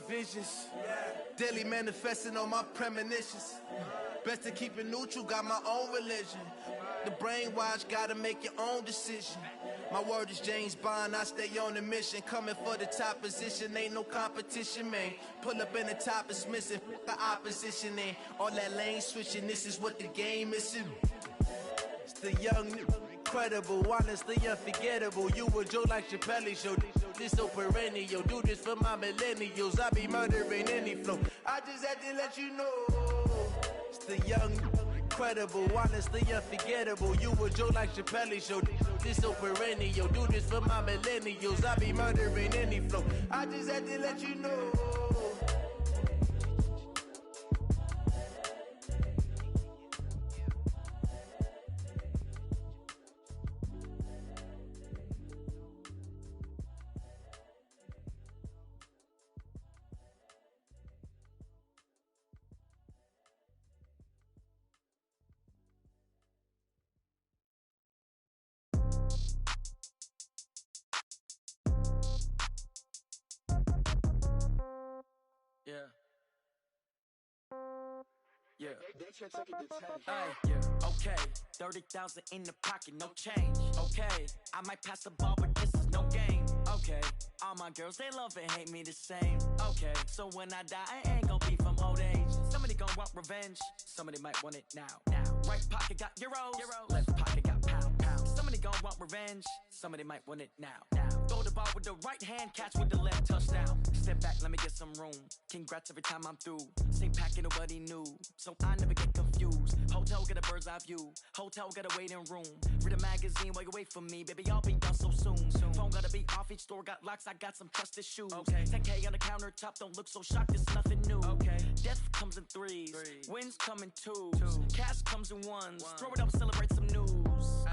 visions. Daily manifesting on my premonitions. Best to keep it neutral, got my own religion. The brainwash, gotta make your own decision. My word is James Bond, I stay on the mission. Coming for the top position, ain't no competition, man. Pull up in the top, it's missing, the opposition ain't. All that lane switching, this is what the game missing. It's the young, incredible, honestly unforgettable. You a joke like Chappelle show, this so perennial. Do this for my millennials, I be murdering any flow. I just had to let you know. It's the young, incredible, honestly unforgettable. You a joke like Chappelle show, this so perennial. Do this for my millennials, I be murdering any flow. I just had to let you know. Okay, 30,000 in the pocket, no change. Okay, I might pass the ball, but this is no game. Okay, all my girls, they love and hate me the same. Okay, so when I die, I ain't gon' be from old age. Somebody gon' want revenge, somebody might want it now. Right pocket got euros, left pocket got pound. Somebody gon' want revenge, somebody might want it now. Throw the ball with the right hand, catch with the left, touchdown. Step back, let me get some room. Congrats every time I'm through. Same packet, nobody knew, so I never get confused. Hotel get a bird's eye view, hotel get a waiting room. Read a magazine while you wait for me, baby, I'll be done so soon. Phone gotta be off, each store got locks, I got some trusted shoes. 10K on the countertop, don't look so shocked, it's nothing new. Death comes in threes, wins come in twos. Cash comes in ones, throw it up, celebrate some news.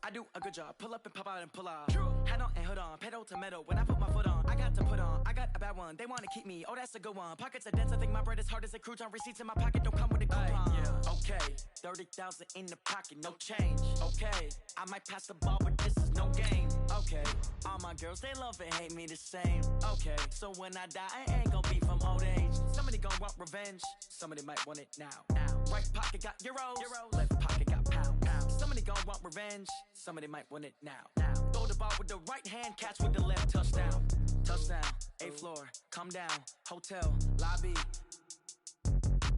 I do a good job, pull up and pop out and pull out. Head on and hood on, pedal to metal. When I put my foot on, I got to put on. I got a bad one, they wanna keep me, oh that's a good one. Pockets are dense, I think my bread is hard as a crouton. Receipts in my pocket don't come with a coupon. Okay, 30,000 in the pocket, no change. Okay, I might pass the ball, but this is no game. Okay, all my girls, they love and hate me the same. Okay, so when I die, I ain't gon' be from old age. Somebody gon' want revenge, somebody might want it now. Right pocket got euros, left pocket got pound. Somebody gon' want revenge, somebody might want it now. Throw the ball with the right hand, catch with the left, touchdown. Touchdown, 8th floor, come down, hotel, lobby.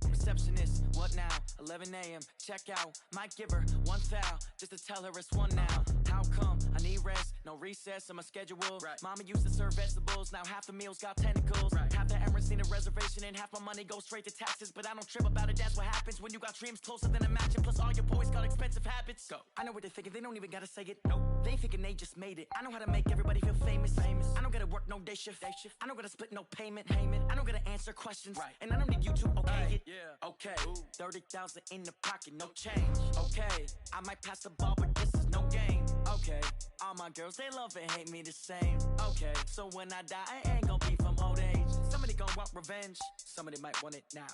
Receptionist, what now? 11 a.m., check out. Might give her one foul, just to tell her it's one now. How come? I need rest, no recess in my schedule. Mama used to serve vegetables, now half the meals got tentacles. Half the Emirates need a reservation and half my money goes straight to taxes. But I don't trip about it, that's what happens when you got dreams closer than a match. And plus all your boys got expensive habits. Go. I know what they're thinking, they don't even gotta say it. Nope. They ain't thinking they just made it. I know how to make everybody feel famous. I don't gotta work no day shift. I don't gotta split no payment. I don't gotta answer questions. And I don't need you to okay it. Okay, 30,000 in the pocket, no change. Okay, I might pass the ball, but this is no game. Okay, all my girls, they love and hate me the same. Okay, so when I die, I ain't gon' be from old age. Somebody gon' want revenge, somebody might want it now.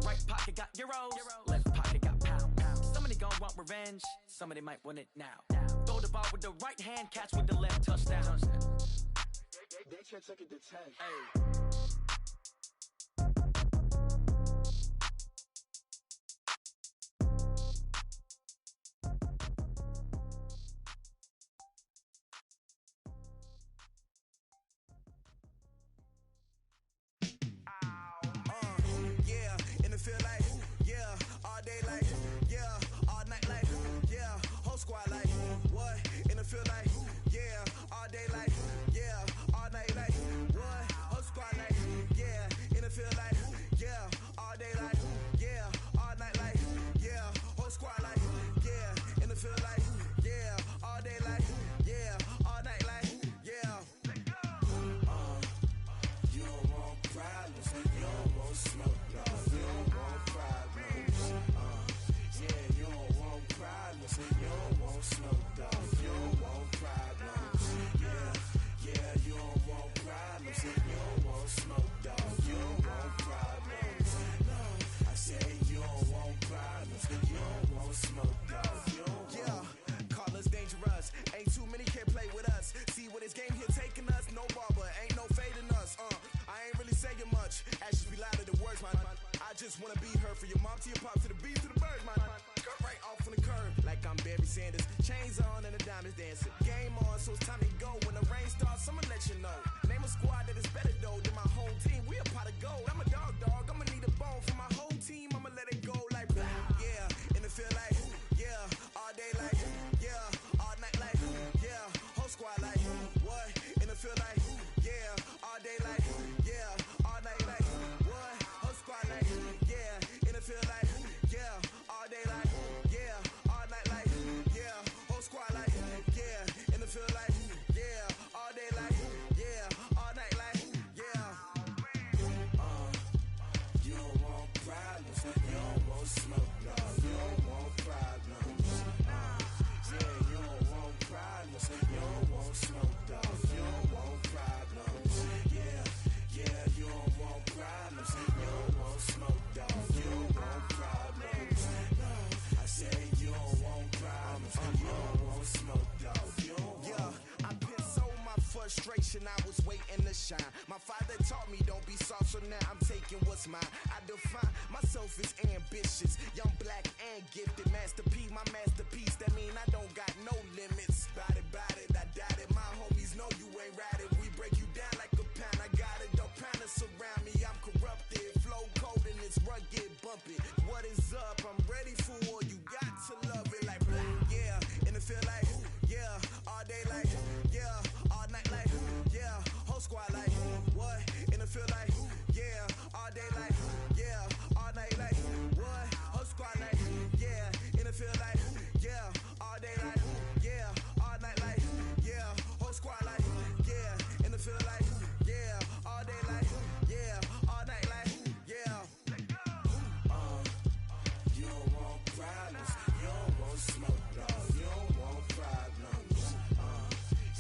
Right pocket got euros, left pocket got pound. Somebody gon' want revenge, somebody might want it now. Throw the ball with the right hand, catch with the left, touchdown. They can't take it to 10. This game here taking us, no barber, ain't no fading us. I ain't really saying much. just wanna be her. From your mom to your pop to the beat to the bird, man. Cut right off on the curb, like I'm Barry Sanders. Chains on and the diamonds dancing. Game on, so it's time to go. When the rain starts, I'ma let you know. Name a squad that is better though than my whole team. We a pot of gold. I'm a dog. I'ma need a bone for my whole team. I'ma let it go like yeah. And it feel like yeah. All day like yeah. All night like yeah. Whole squad like what? And it feel like yeah. All day like yeah. All night like what? Whole squad like yeah. And it feel like yeah. All day like yeah. All night like yeah. Whole squad like yeah. And it feel like yeah. All day like yeah. All night like yeah. You don't want problems. You don't want smoke, no. You don't want problems. Yeah, you don't want problems. You don't want smoke, dog. You don't want problems. Yeah, you don't want problems. You don't want smoke, dog. You don't want problems. No, I say you don't want problems. You don't want smoke, dog. You don't want. Yeah, I've been so my frustration. I was waiting to shine. My father taught me don't be soft, so now I'm taking what's mine. I define myself as ambitious, young, black, and gifted. Master P, my masterpiece. That mean I don't got no limits. Bout it, I doubt it. My homies know you ain't ratted. We break you down like a pound. I got it, don't pound us around me. I'm corrupted, flow cold and it's rugged, bumpy. What is up? I'm ready for war. You got to love it like yeah. And it feel like yeah. All day like yeah. All night like yeah. Whole squad like what? And it feel like yeah. All day like yeah. All night like what? Whole squad like yeah. And it feel like yeah. All day like yeah. All night like yeah. Whole squad like yeah. And it feel like yeah. All day like yeah. All night like yeah. You don't want problems. You don't want smoke, no. You don't want problems.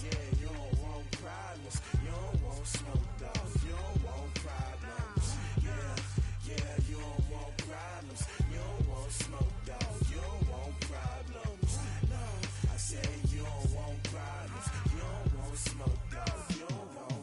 Yeah, you don't want problems. You don't want smoke, dog. You don't want problems. Yeah, you don't want problems. You don't want smoke, dog. You don't want problems. No, I say you don't want problems. You don't want smoke, dog. You don't want.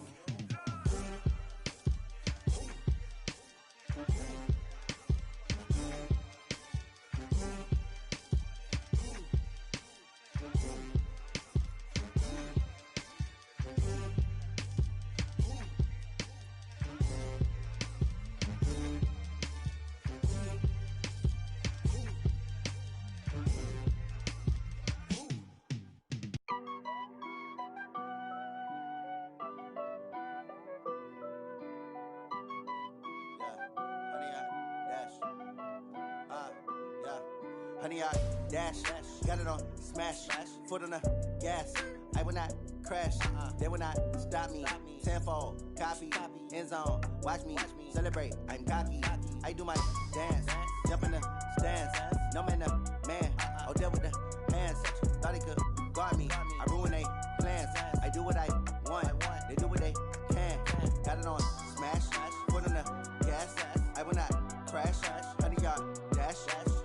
Honey, I dash, got it on smash, foot on the gas. I will not crash, they will not stop me. Tenfold, copy, end zone, watch me celebrate. I'm cocky, I do my dance, jump in the stands. No man, man, I'll deal with the hands. Thought he could guard me, I ruin they plans. I do what I want, they do what they can. Got it on smash, foot on the gas. I will not crash, honey, yard dash,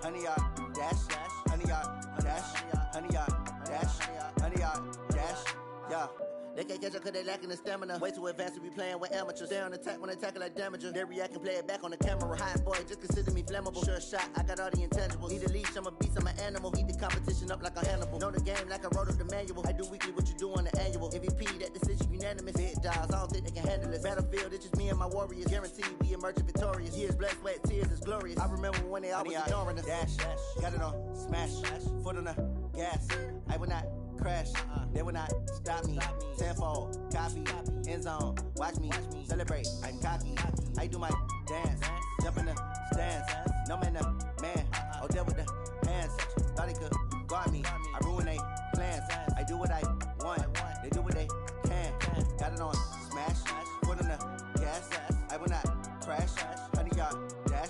honey, yard dash, honey, yard dash, honey, yard dash, honey, yard dash, yeah. They can't catch up cause they lacking the stamina. Way too advanced to be playing with amateurs. Stay on attack when they tackle like damager. They react and play it back on the camera. Hot boy, just consider me flammable. Sure shot, I got all the intangibles. Need a leash, I'm a beast, I'm an animal. Eat the competition up like a Hannibal. Know the game like I wrote up the manual. I do weekly what you do on the annual. MVP, that decision unanimous. Hit dials, I don't think they can handle it. Battlefield, it's just me and my warriors. Guaranteed we emerge victorious. Years, blood, sweat, tears is glorious. I remember when they always ignoring us. Dash, got it on smash, foot on the gas. I will not crash, they will not stop me. Tenfold, copy, end zone, watch me celebrate. I'm cocky, I do my dance, jump in the stands. No man, man, I'll deal with the hands. Thought he could guard me, I ruin they plans. I do what I want, they do what they can. Got it on smash, foot on the gas. I will not crash, honey, yard dash,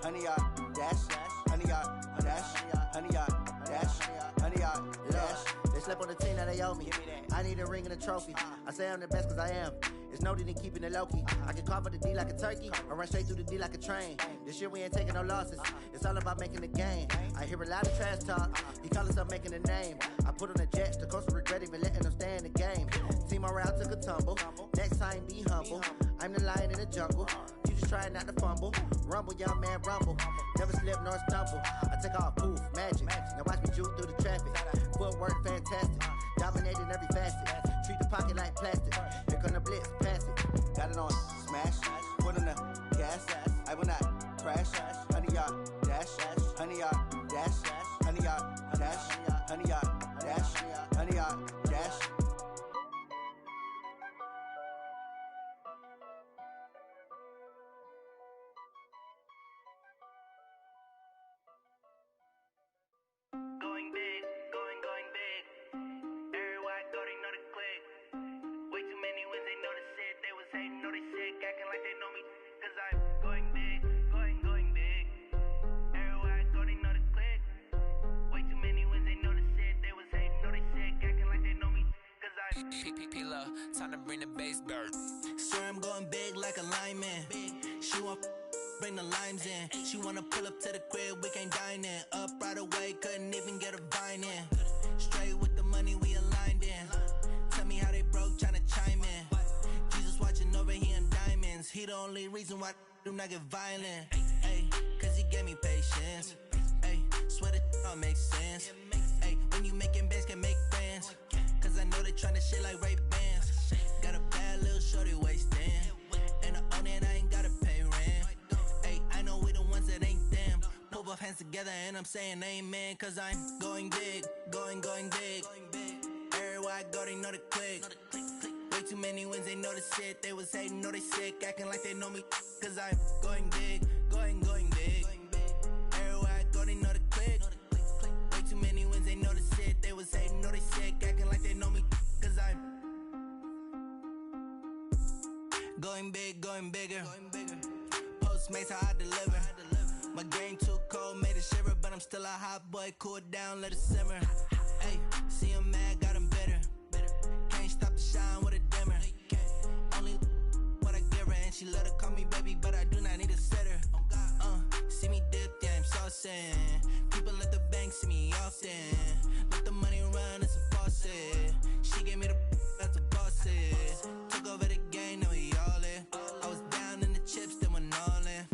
honey, yard dash, honey, yard dash, honey, yard dash, honey, yard dash. They slept on the team that they owe me. I need a ring and a trophy. I say I'm the best cause I am. It's no need in keeping it low-key. I can carve up the D like a turkey or run straight through the D like a train. This year we ain't taking no losses. It's all about making the game. I hear a lot of trash talk. He call himself making a name. I put on the Jets. The coach will regret even letting them stay in the game. Team morale took a tumble. Next time be humble. I'm the lion in the jungle. You just trying not to fumble. Rumble, young man, rumble. Never slip nor stumble. I take off, poof, magic. Now watch me juke through the traffic. Footwork fantastic. Dominating every facet. Treat the pocket like plastic. Here come the blitz, pass it. Got it on smash. Put on the gas. I will not crash. 100 yard dash. 100 yard dash. 100 yard dash. 100 yard dash. 100 yard dash. Going big, going big. Everywhere I go, they know the click. Way too many wins, they know the shit. They was hating, know they sick, acting like they know me. Cause I'm going big, going big. Everywhere I go, they know the click. Way too many wins, they know the shit. They was hating, know they sick, acting like they know me. Cause I'm P-P-P-Lo, time to bring the bass bird. Swear I'm going big like a lineman. She want bring the limes in. She wanna pull up to the crib, we can't dine in. Up right away, couldn't even get a vine in. Straight with the money, we aligned in. Tell me how they broke, tryna chime in. Jesus watching over here in diamonds. He the only reason why do not get violent. Ay, cause he gave me patience. Ay, swear that all makes sense. Ay, when you making bands, can make friends. Cause I know they tryna shit like Ray-Bans. Got a bad little shorty wasting. And I own it, I ain't gotta pay rent. Ay, I know we the ones that ain't them. Pull both hands together and I'm saying amen. Cause I'm going big, going big. Everywhere I go, they know the click. Way too many wins, they know the shit. They was hating, know they sick, acting like they know me. Cause I'm going big, going big. Everywhere I go, they know the click. Way too many wins, they know the shit. They was hating, know they sick, acting like they know me. Cause I'm going big, going bigger. Postmates how I deliver. My game too cold, made it shiver, but I'm still a hot boy. Cool it down, let it simmer. Hey, see him mad, got him bitter. Can't stop the shine with a dimmer. Only what I give her, and she let her call me baby, but I do not need a sitter. See me dip, yeah, I'm saucing. People at the bank see me often. Let the money run, it's a faucet. She gave me the that's a boss it. Took over the game, now we all in. I was down in the chips, then went all in.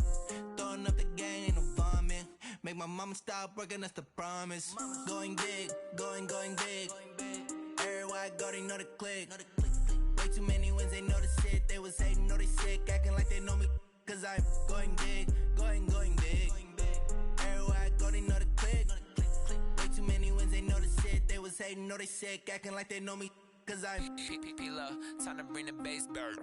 Throwing up the game, ain't no vomit. Make my mama stop working, that's the promise. Going big, going big. Everywhere I go, they know the click. Way too many wins, they know the shit. They was hating, know they sick, acting like they know me. Cause I'm going big, going big. Everywhere I go, they know the click. Way too many wins, they know the shit. They was hating, know they sick, acting like they know me. Cause I'm P-P-P-Lo, time to bring the bass bird.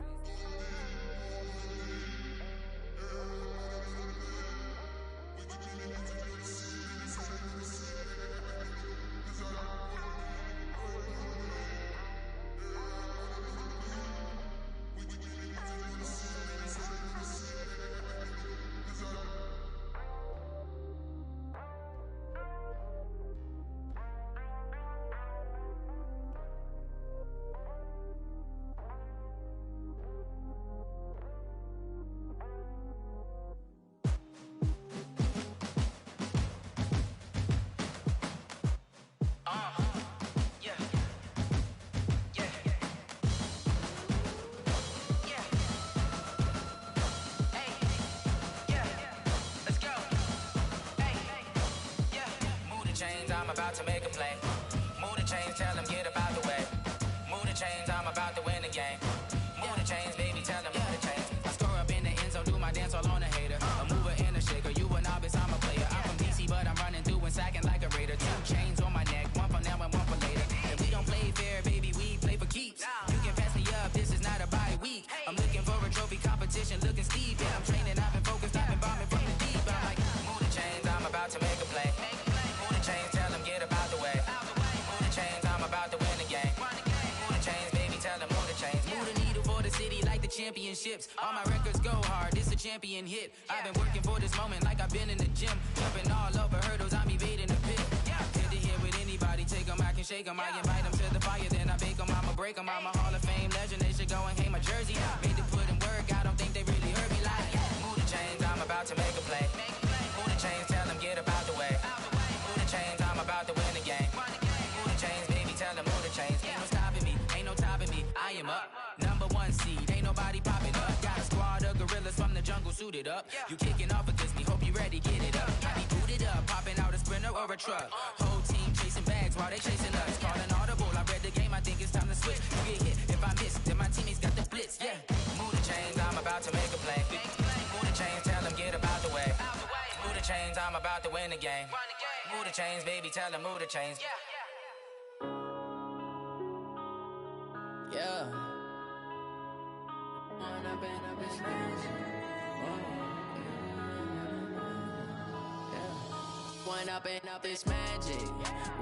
I'm about to make a play. Move the chains, tell them get up out the way. Move the chains, I'm about to win the game. Move the chains, baby, tell them move the chains. I score up in the end zone, do my dance all on a hater. A mover and a shaker, you a novice, I'm a player. I'm from DC, but I'm running through and sacking like a raider. 2 chains on my neck, one for now and one for later. And we don't play fair, baby, we play for keeps. You can pass me up, this is not a bye week. I'm looking for a trophy competition, looking steep. Yeah, I'm training, I've been focused, I've been bombing from the deep. But I'm like, move the chains, I'm about to make a play. Move the chains, tell them get up out the way. Move the chains, I'm about to win the game. Move the chains, baby, tell them move the chains. Move the needle for the city like the championships. All my records go hard, this a champion hit. I've been working for this moment like I've been in the gym. Jumping all over hurdles, I'm evading the pit. Head to head with anybody, take them, I can shake them. I invite them to the fire, then I bake them, I'ma break them. I'm a Hall of Fame legend, they should go and hang my jersey. Made to put in work, I don't think they really heard me like. Move the chains, I'm about to make a play. Move the chains, tell them get up out the way. Move the chains, I'm about to win the game. Move the chains, baby, tell them move the chains. Ain't no stopping me, ain't no topping me, I am up. #1 seed, ain't nobody popping up. Got a squad of gorillas from the jungle, suited suited up. You kicking off against me, hope you ready, get it up. I be booted up, popping out a Sprinter or a truck. Whole team chasing bags while they chasing us. Calling audible, I read the game, I think it's time to switch. You get hit, if I miss, then my teammates got the blitz, yeah. Move the chains, I'm about to make a play. Move the chains, tell them get about the way. Move the chains, I'm about to win the game. Move the chains, baby, tell them move the chains. Yeah. One up and up is magic.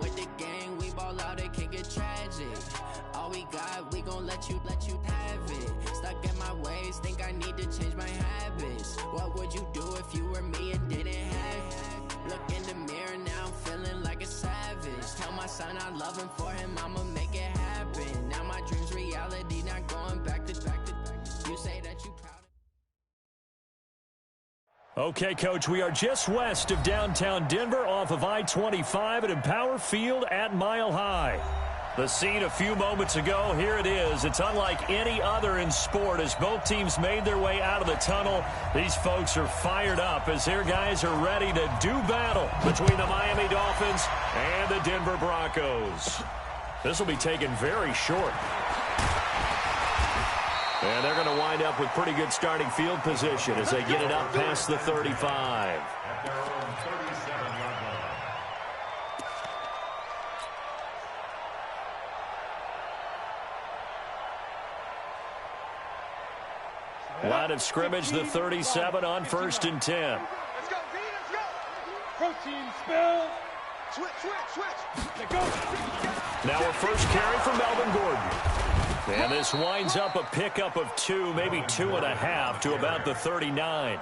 With the gang, we ball out, it can get tragic. All we got, we gon' let you have it. Stuck in my ways, think I need to change my habits. What would you do if you were me and didn't have it? Look in the mirror, now I'm feeling like a savage. Tell my son I love him, for him I'ma make it happen. Now my dream's reality, not going back to. You say that you proud. Okay, Coach, we are just west of downtown Denver off of I-25 at Empower Field at Mile High. The scene a few moments ago, here it is. It's unlike any other in sport as both teams made their way out of the tunnel. These folks are fired up as their guys are ready to do battle between the Miami Dolphins and the Denver Broncos. This will be taken very short. And they're going to wind up with pretty good starting field position as they get it up past the 35. Line of scrimmage, the 37 on 1st and 10. Let's go, V, let's go. Protein spill. Switch. Now a first carry for Melvin Gordon. And this winds up a pickup of 2, maybe 2.5 to about the 39.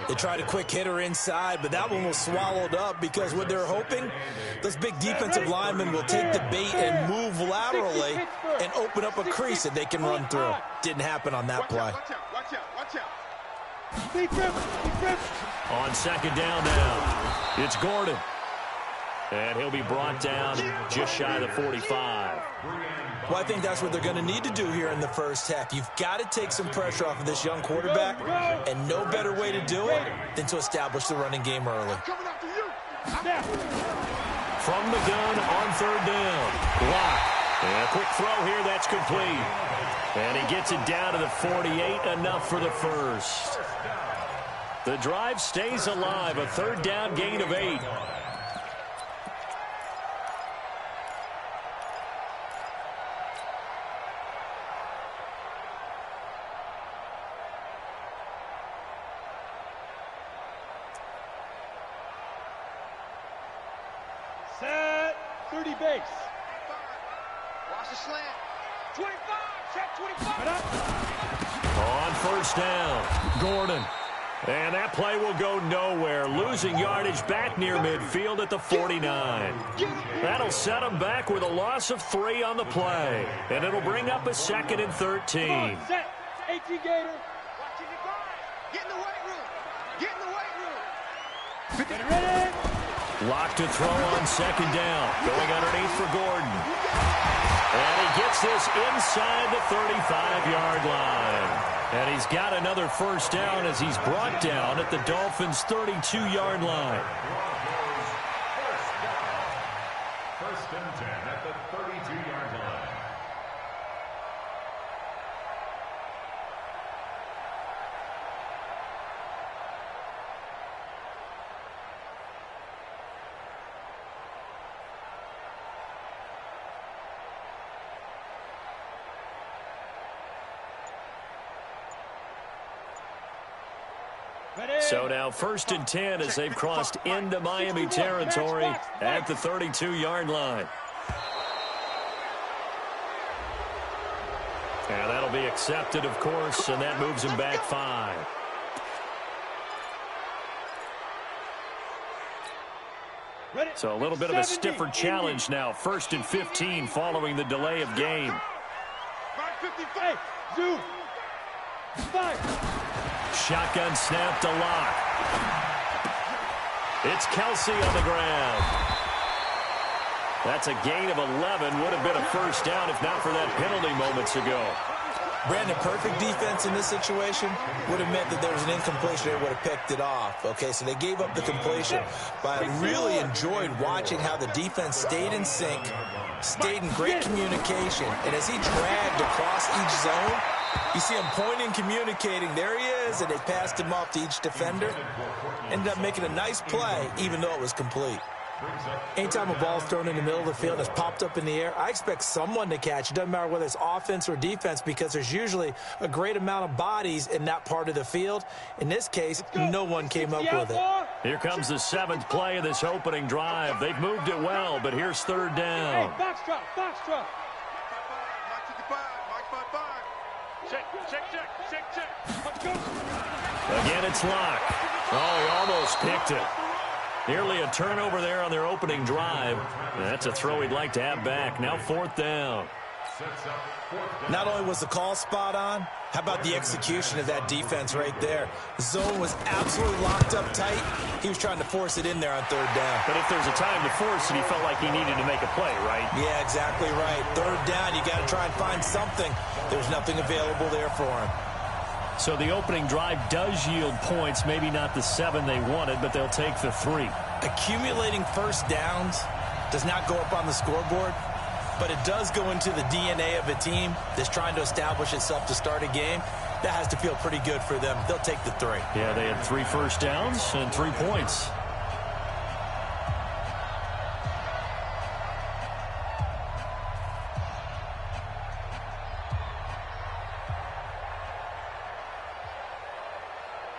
They tried a quick hitter inside, but that one was swallowed up because what they're hoping, those big defensive linemen will take the bait and move laterally and open up a crease that they can run through. Didn't happen on that play. Watch out. On second down now, it's Gordon. And he'll be brought down just shy of the 45. Well, I think that's what they're going to need to do here in the first half. You've got to take some pressure off of this young quarterback, and no better way to do it than to establish the running game early. From the gun on third down. Block. And a quick throw here, that's complete. And he gets it down to the 48, enough for the first. The drive stays alive, a third down gain of 8. Set 30 base. Watch the slant. 25. Check 25. On first down, Gordon. And that play will go nowhere. Losing yardage back near midfield at the 49. That'll set them back with a loss of 3 on the play. And it'll bring up a 2nd and 13. Set. 18 Gator. Watching the guard. Get in the weight room. Get in the weight room. Get ready. Lock to throw on second down. Going underneath for Gordon. And he gets this inside the 35-yard line. And he's got another first down as he's brought down at the Dolphins' 32-yard line. First and 10 at the 32-yard line. So now 1st and 10 as they've crossed into Miami territory at the 32-yard line. And that'll be accepted, of course, and that moves him back 5. So a little bit of a stiffer challenge now. 1st and 15 following the delay of game. 55. Zoom. 5. Shotgun snap to Lock. It's Kelsey on the ground. That's a gain of 11. Would have been a first down if not for that penalty moments ago. Brandon, perfect defense in this situation would have meant that there was an incompletion. They would have picked it off. Okay, so they gave up the completion. But I really enjoyed watching how the defense stayed in sync, stayed in great communication. And as he dragged across each zone, you see him pointing, communicating. There he is, and they passed him off to each defender. Ended up making a nice play, even though it was complete. Anytime a ball is thrown in the middle of the field and it's popped up in the air, I expect someone to catch. It doesn't matter whether it's offense or defense, because there's usually a great amount of bodies in that part of the field. In this case, no one came up with it. Here comes the 7th play of this opening drive. They've moved it well, but here's 3rd down. Hey, box drop, box drop. Check. Let's go. Again, it's Locke. Oh, he almost picked it. Nearly a turnover there on their opening drive. That's a throw he'd like to have back. Now 4th down. Not only was the call spot on, how about the execution of that defense right there? The zone was absolutely locked up tight. He was trying to force it in there on 3rd down. But if there's a time to force it, he felt like he needed to make a play, right? Yeah, exactly right. 3rd down, you got to try and find something. There's nothing available there for him. So the opening drive does yield points, maybe not the 7 they wanted, but they'll take the 3. Accumulating first downs does not go up on the scoreboard, but it does go into the DNA of a team that's trying to establish itself to start a game. That has to feel pretty good for them. They'll take the 3. Yeah, they had 3 first downs and 3 points.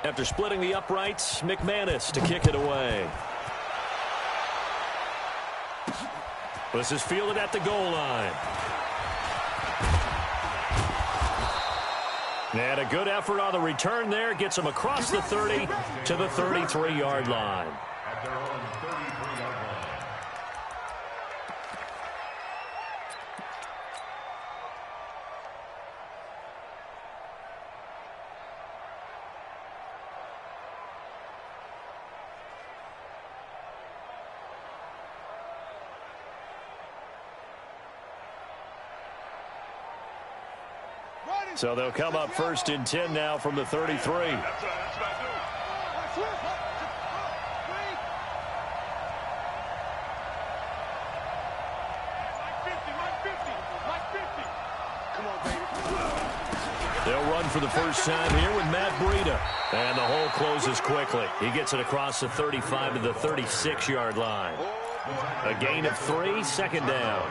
After splitting the uprights, McManus to kick it away. This is fielded at the goal line. And a good effort on the return there. Gets him across the 30 to the 33-yard line. At their own 33-yard line. So they'll come up 1st and 10 now from the 33. That's what I do. Come on, baby. They'll run for the first time here with Matt Breida. And the hole closes quickly. He gets it across the 35 to the 36-yard line. A gain of 3, 2nd down.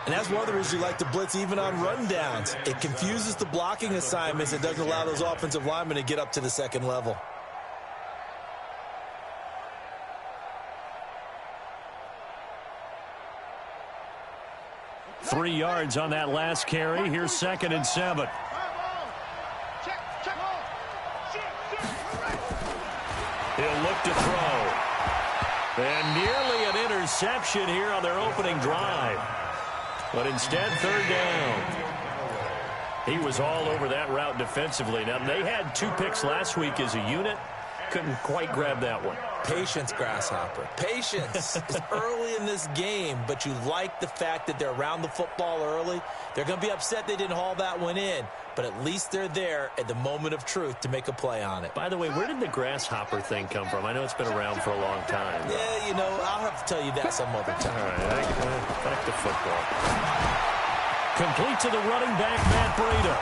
And that's one of the reasons you like to blitz even on rundowns. It confuses the blocking assignments. It doesn't allow those offensive linemen to get up to the 2nd level. Three yards on that last carry. Here's 2nd and 7. He'll look to throw. And nearly an interception here on their opening drive. But instead, 3rd down. He was all over that route defensively. Now, they had 2 picks last week as a unit. Couldn't quite grab that one. Patience, Grasshopper. Patience is early in this game, but you like the fact that they're around the football early. They're going to be upset they didn't haul that one in, but at least they're there at the moment of truth to make a play on it. By the way, where did the grasshopper thing come from? I know it's been around for a long time. Yeah, you know, I'll have to tell you that some other time. All right, back to football. Complete to the running back, Matt Breida.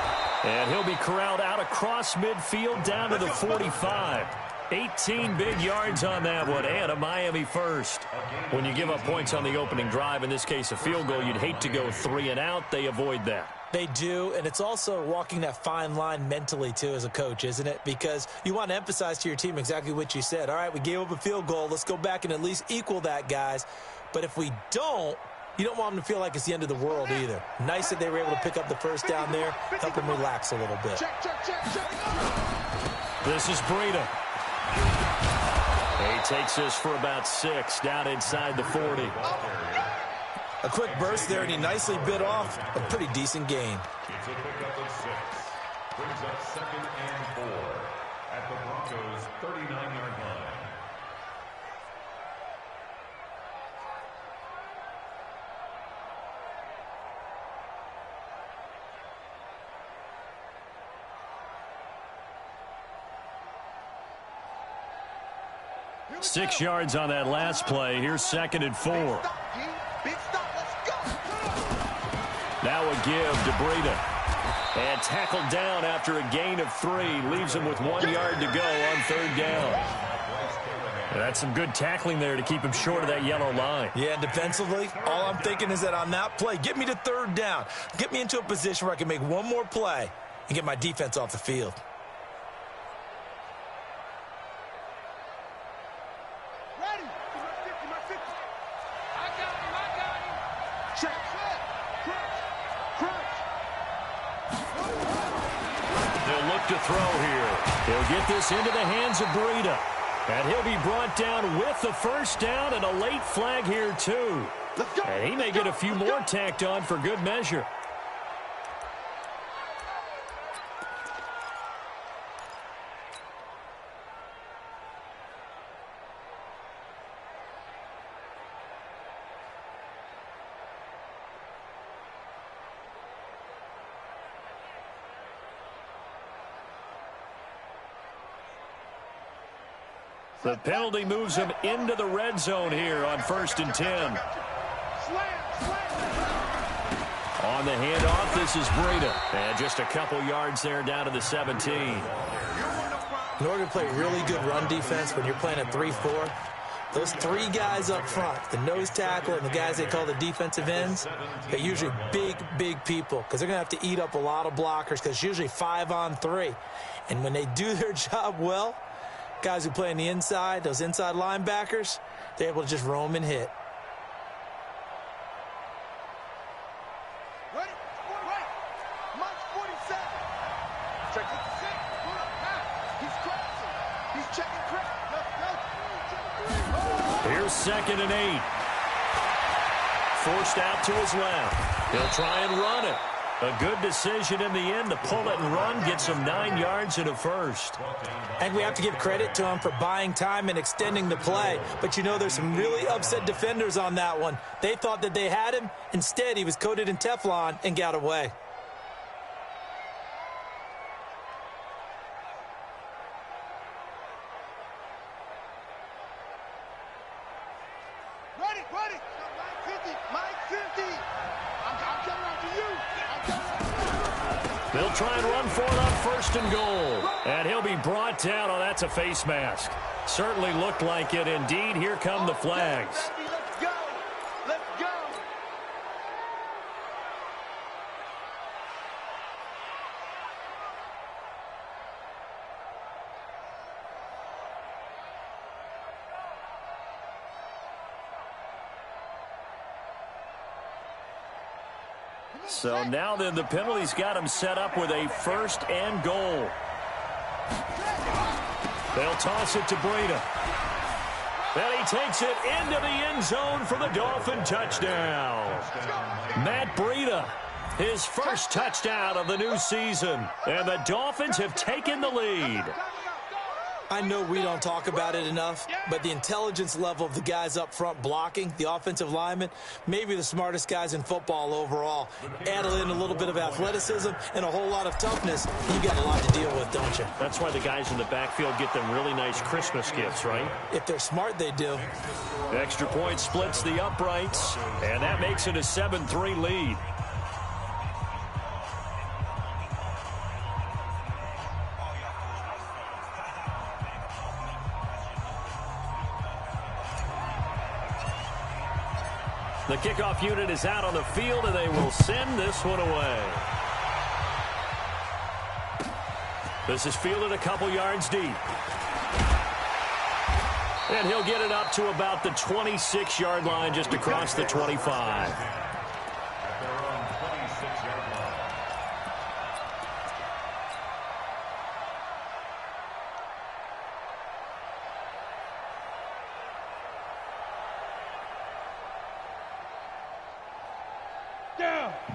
And he'll be corralled out across midfield down to the 45. 18 big yards on that one, and a Miami first. When you give up points on the opening drive, in this case a field goal, you'd hate to go 3 and out. They avoid that. They do, and it's also walking that fine line mentally, too, as a coach, isn't it? Because you want to emphasize to your team exactly what you said. All right, we gave up a field goal. Let's go back and at least equal that, guys. But if we don't, you don't want them to feel like it's the end of the world either. Nice that they were able to pick up the first down there, help them relax a little bit. This is Breida. He takes this for about 6 down inside the 40. A quick burst there, and he nicely bit off a pretty decent gain. It's a pickup of 6. Brings up 2nd and 4 at the Broncos' 39-yard line. 6 yards on that last play. Here's 2nd and 4. Big stop, let's go. Now a give to Breida. And tackled down after a gain of 3. Leaves him with 1 yard to go on 3rd down. And that's some good tackling there to keep him short of that yellow line. Yeah, and defensively, all I'm thinking is that on that play, get me to 3rd down. Get me into a position where I can make one more play and get my defense off the field. Ready. My 50. I got him. Check. Crunch. They'll look to throw here. He'll get this into the hands of Breida. And he'll be brought down with the 1st down and a late flag here, too. Let's go. And he may get a few more tacked on for good measure. The penalty moves him into the red zone here on 1st and 10. On the handoff, this is Breida. And just a couple yards there down to the 17. In order to play really good run defense when you're playing a 3-4, those 3 guys up front, the nose tackle and the guys they call the defensive ends, they're usually big people because they're going to have to eat up a lot of blockers because it's usually 5-on-3. And when they do their job well, guys who play on the inside, those inside linebackers, they're able to just roam and hit. Ready? March 47. Check it. He's crossing. He's checking crack. Here's 2nd and 8. Forced out to his left. He'll try and run it. A good decision in the end to pull it and run, gets him 9 yards and a 1st. And we have to give credit to him for buying time and extending the play. But, you know, there's some really upset defenders on that one. They thought that they had him. Instead, he was coated in Teflon and got away. Ready. Mike 50. I'm coming after you. They'll try and run for it on 1st and goal. And he'll be brought down. Oh, that's a face mask. Certainly looked like it. Indeed, here come the flags. Let's go. So now then the penalty's got him set up with a 1st and goal. They'll toss it to Breida. And he takes it into the end zone for the Dolphin touchdown. Matt Breida, his 1st touchdown of the new season. And the Dolphins have taken the lead. I know we don't talk about it enough, but the intelligence level of the guys up front blocking, the offensive linemen, maybe the smartest guys in football overall. Add in a little bit of athleticism and a whole lot of toughness, you got a lot to deal with, don't you? That's why the guys in the backfield get them really nice Christmas gifts, right? If they're smart, they do. Extra point splits the uprights, and that makes it a 7-3 lead. The kickoff unit is out on the field, and they will send this one away. This is fielded a couple yards deep. And he'll get it up to about the 26-yard line, just across the 25.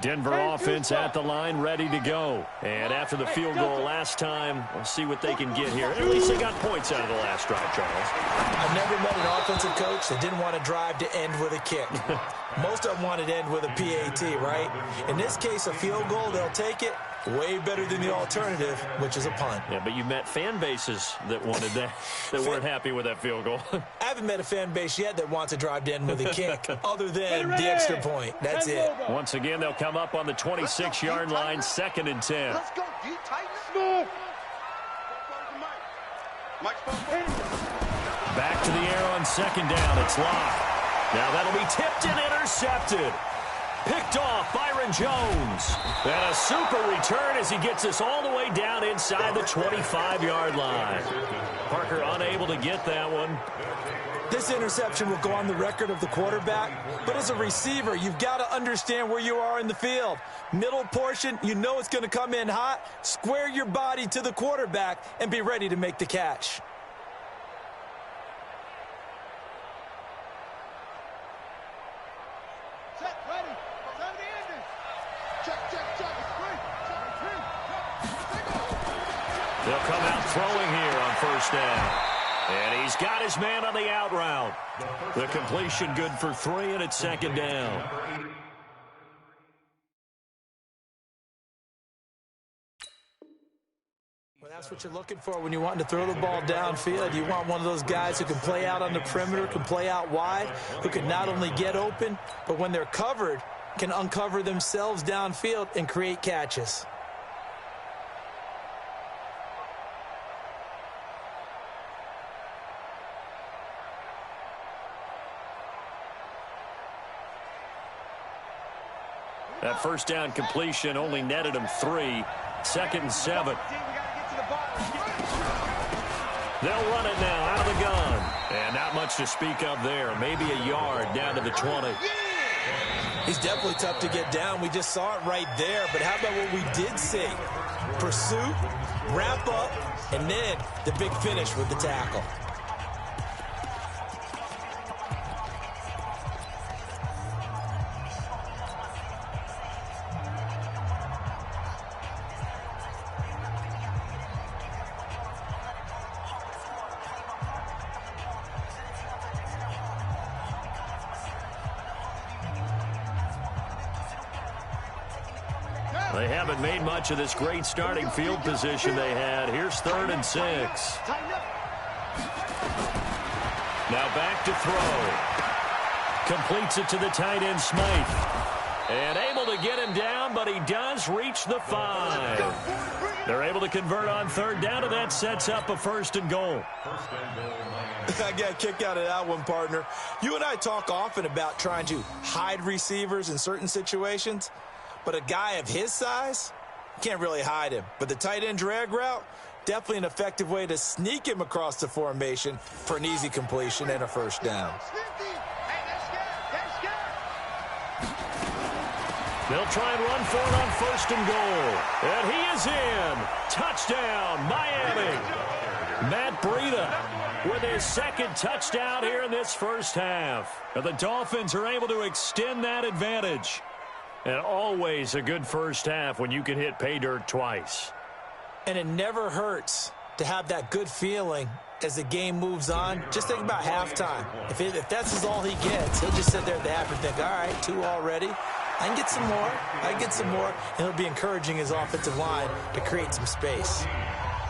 Denver offense at the line, ready to go. And after the field goal last time, we'll see what they can get here. At least they got points out of the last drive, Charles. I've never met an offensive coach that didn't want to drive to end with a kick. Most of them wanted to end with a PAT, right? In this case, a field goal, they'll take it. Way better than the alternative, which is a punt. Yeah, but you met fan bases that wanted that, that weren't happy with that field goal. I haven't met a fan base yet that wants to drive in with a kick other than the extra point. That's it. Once again, they'll come up on the 26-yard line, 2nd and 10. Let's go, D. Tighten. Back to the air on 2nd down. It's Locke. Now that'll be tipped and intercepted. Picked off Byron Jones. And a super return as he gets us all the way down inside the 25-yard line. Parker unable to get that one. This interception will go on the record of the quarterback, but as a receiver, you've got to understand where you are in the field. Middle portion, you know it's going to come in hot. Square your body to the quarterback and be ready to make the catch. They'll come out throwing here on 1st down. And he's got his man on the out route. The completion good for 3, and it's 2nd down. Well, that's what you're looking for when you're wanting to throw the ball downfield. You want one of those guys who can play out on the perimeter, can play out wide, who can not only get open, but when they're covered, can uncover themselves downfield and create catches. That 1st down completion only netted him 3. 2nd and 7. They'll run it now out of the gun. And not much to speak of there. Maybe a yard down to the 20. He's definitely tough to get down. We just saw it right there. But how about what we did see? Pursuit, wrap up, and then the big finish with the tackle. They haven't made much of this great starting field position they had. Here's 3rd and 6. Now back to throw. Completes it to the tight end, Smythe. And able to get him down, but he does reach the 5. They're able to convert on 3rd down, and that sets up a 1st and goal. I got a kick out of that one, partner. You and I talk often about trying to hide receivers in certain situations. But a guy of his size, can't really hide him. But the tight end drag route, definitely an effective way to sneak him across the formation for an easy completion and a 1st down. They'll try and run for it on 1st and goal. And he is in. Touchdown, Miami. Matt Breida with his 2nd touchdown here in this 1st half. And the Dolphins are able to extend that advantage. And always a good 1st half when you can hit pay dirt twice. And it never hurts to have that good feeling as the game moves on. Just think about halftime. If that's all he gets, he'll just sit there at the half and think, all right, 2 already. I can get some more. I can get some more. And he'll be encouraging his offensive line to create some space.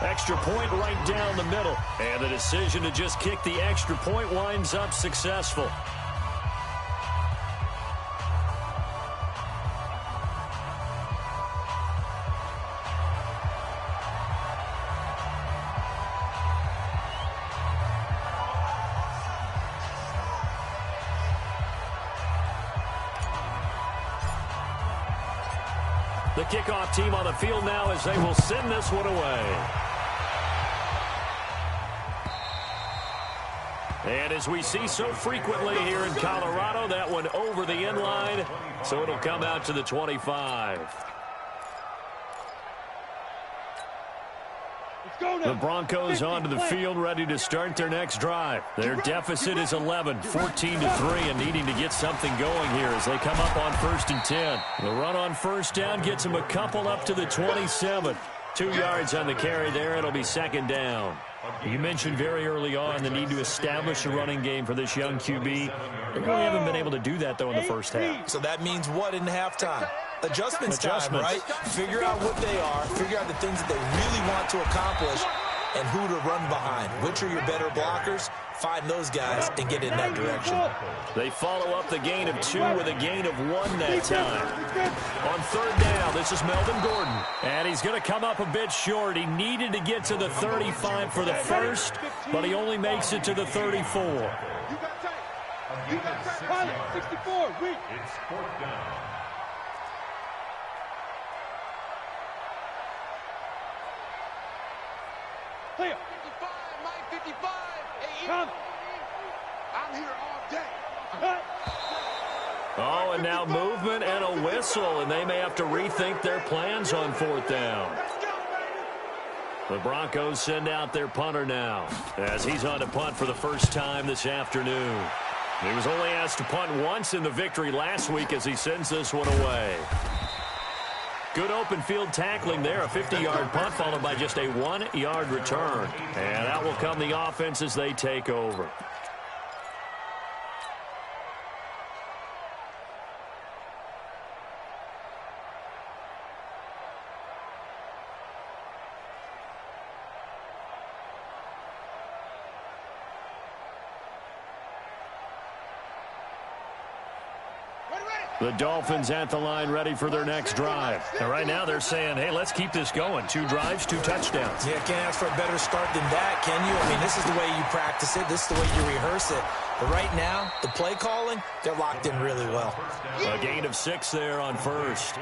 Extra point right down the middle. And the decision to just kick the extra point winds up successful. The kickoff team on the field now as they will send this one away. And as we see so frequently here in Colorado, that one over the end line, so it'll come out to the 25. The Broncos onto the field, ready to start their next drive. Their deficit is 11, 14-3, and needing to get something going here as they come up on 1st and 10. The run on 1st down gets them a couple up to the 27. 2 yards on the carry there. It'll be 2nd down. You mentioned very early on the need to establish a running game for this young QB. They really haven't been able to do that, though, in the 1st half. So that means what in halftime? Adjustments time, right? Figure out what they are, figure out the things that they really want to accomplish, and who to run behind. Which are your better blockers? Find those guys and get in that direction. They follow up the gain of 2 with a gain of 1 that time. On third down, this is Melvin Gordon. And he's going to come up a bit short. He needed to get to the 35 for the first, but he only makes it to the 34. You got time. 64, weak. It's 4th down. Clear. 55, Mike, 55. Hey, Come. I'm here all day. Oh, and now movement and a whistle, and they may have to rethink their plans on 4th down. The Broncos send out their punter now, as he's on to punt for the first time this afternoon. He was only asked to punt once in the victory last week as he sends this one away. Good open field tackling there, a 50-yard punt followed by just a 1-yard return. And out will come the offense as they take over. The Dolphins at the line ready for their next drive. And right now they're saying, hey, let's keep this going. 2 drives, 2 touchdowns. Yeah, can't ask for a better start than that, can you? I mean, this is the way you practice it. This is the way you rehearse it. But right now, the play calling, they're locked in really well. A gain of 6 there on first.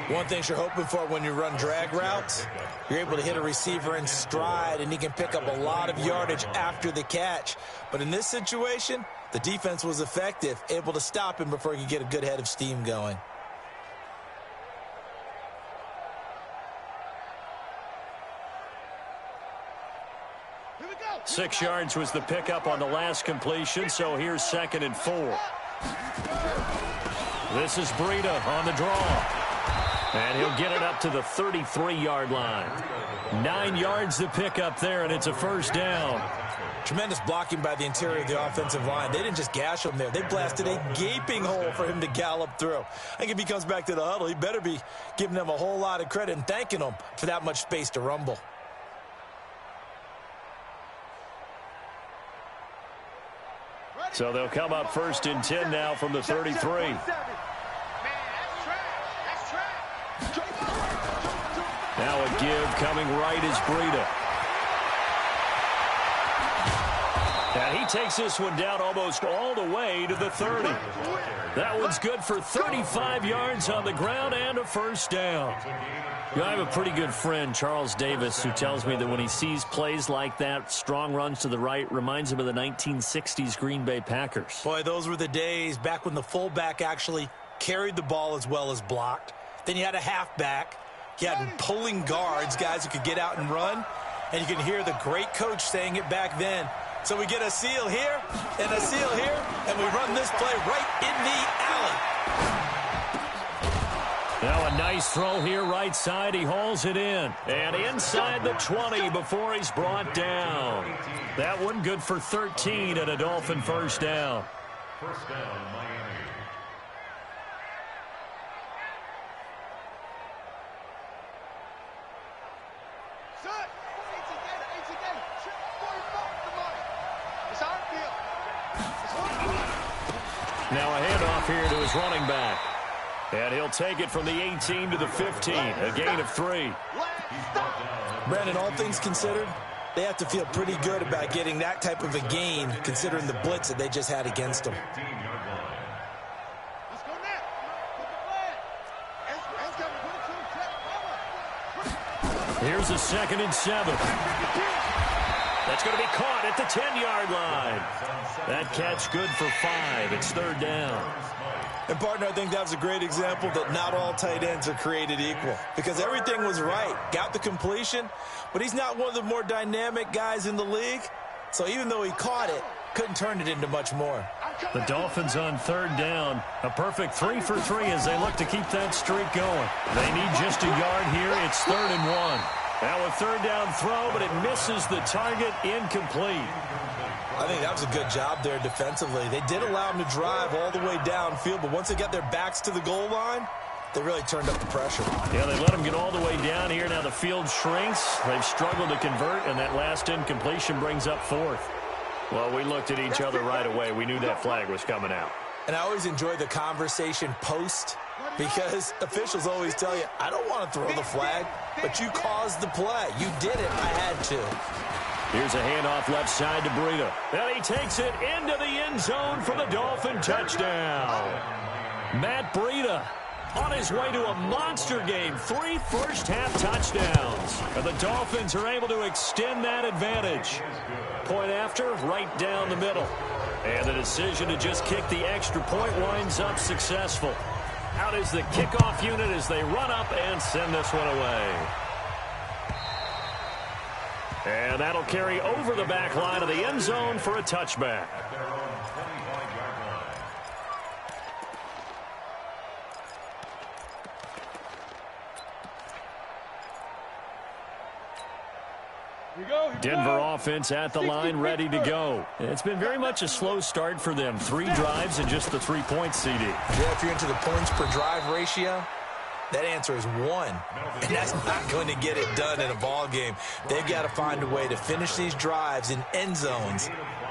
One thing you're hoping for when you run drag routes, you're able to hit a receiver in stride, and he can pick up a lot of yardage after the catch. But in this situation, the defense was effective, able to stop him before he could get a good head of steam going. Here we go. 6 yards was the pickup on the last completion, so here's 2nd and 4. This is Breida on the draw. And he'll get it up to the 33-yard line. 9 yards to pick up there, and it's a first down. Tremendous blocking by the interior of the offensive line. They didn't just gash him there. They blasted a gaping hole for him to gallop through. I think if he comes back to the huddle, he better be giving them a whole lot of credit and thanking them for that much space to rumble. So they'll come up 1st and 10 now from the 33. Now a give coming right is Breida. And he takes this one down almost all the way to the 30. That one's good for 35 yards on the ground and a first down. You know, I have a pretty good friend, Charles Davis, who tells me that when he sees plays like that, strong runs to the right, reminds him of the 1960s Green Bay Packers. Boy, those were the days back when the fullback actually carried the ball as well as blocked. Then you had a halfback. You had pulling guards, guys who could get out and run. And you can hear the great coach saying it back then. So we get a seal here and a seal here, and we run this play right in the alley. Now a nice throw here right side. He hauls it in. And inside the 20 before he's brought down. That one good for 13 and a Dolphin first down. First down, Miami. Now a handoff here to his running back. And he'll take it from the 18 to the 15. A gain of 3. Brandon, all things considered, they have to feel pretty good about getting that type of a gain, considering the blitz that they just had against them. Here's a 2nd and 7. That's going to be caught at the 10-yard line. That catch good for 5. It's 3rd down. And, partner, I think that was a great example that not all tight ends are created equal. Because everything was right. Got the completion, but he's not one of the more dynamic guys in the league. So even though he caught it, couldn't turn it into much more. The Dolphins on 3rd down. A perfect 3 for 3 as they look to keep that streak going. They need just a yard here. It's 3rd and 1. Now a 3rd down throw, but it misses the target, incomplete. I think that was a good job there defensively. They did allow him to drive all the way downfield, but once they got their backs to the goal line, They really turned up the pressure. Yeah, they let them get all the way down here. Now the field shrinks. They've struggled to convert, and that last incompletion brings up fourth. Well, we looked at each other right away. We knew that flag was coming out. And I always enjoy the conversation post because officials always tell you, I don't want to throw the flag, but you caused the play. You did it. I had to. Here's a handoff left side to Breida. And he takes it into the end zone for the Dolphin touchdown. Matt Breida on his way to a monster game. 3 first-half touchdowns. And the Dolphins are able to extend that advantage. Point after, right down the middle. And the decision to just kick the extra point winds up successful. Out is the kickoff unit as they run up and send this one away. And that'll carry over the back line of the end zone for a touchback. Denver offense at the line, ready to go. It's been very much a slow start for them. 3 drives and just the 3 points, CD. Yeah, if you're into the points per drive ratio, that answer is 1. And that's not going to get it done in a ball game. They've got to find a way to finish these drives in end zones,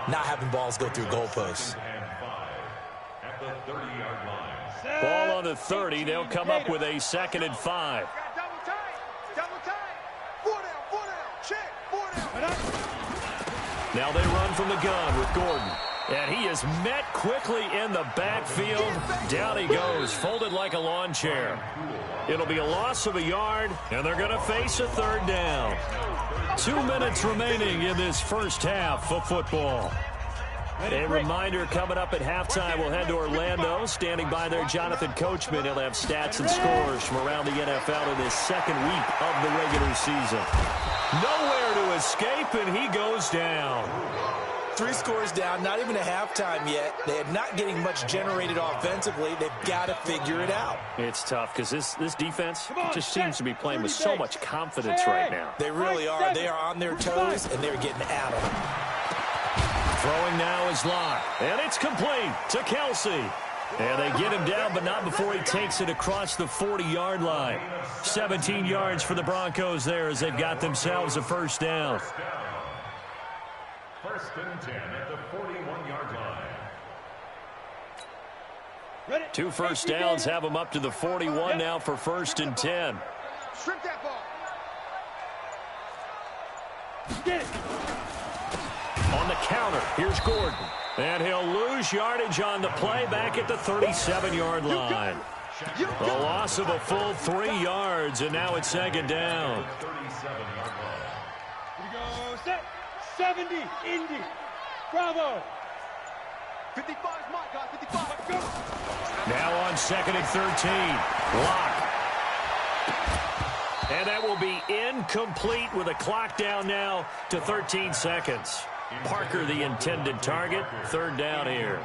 not having balls go through goalposts. Ball on the 30. They'll come up with a 2nd and 5. Now they run from the gun with Gordon. And he is met quickly in the backfield. Down he goes, folded like a lawn chair. It'll be a loss of a yard, and they're going to face a 3rd down. 2 minutes remaining in this first half of football. A reminder, coming up at halftime, we'll head to Orlando. Standing by there, Jonathan Coachman. He'll have stats and scores from around the NFL in his 2nd week of the regular season. Nowhere to escape, and he goes down. 3 scores down, not even a halftime yet. They are not getting much generated offensively. They've got to figure it out. It's tough because this defense just seems to be playing with so much confidence right now. They really are. They are on their toes, and they're getting at them. Throwing now is Locke, and it's complete to Kelsey. And they get him down, but not before he takes it across the 40-yard line. 17 yards for the Broncos there as they've got themselves a 1st down. 1st and 10 at the 41-yard line. 2 first downs have them up to the 41 now for 1st and 10. Shrimp that ball. Get it. On the counter, here's Gordon. And he'll lose yardage on the play back at the 37-yard line. A loss of a full 3 yards, and now it's 2nd down. Here we go, set. 70, Indy. Bravo. 55 is my guy, 55. Go. Now on 2nd and 13. Locke. And that will be incomplete with a clock down now to 13 seconds. Parker, the intended target. 3rd down here.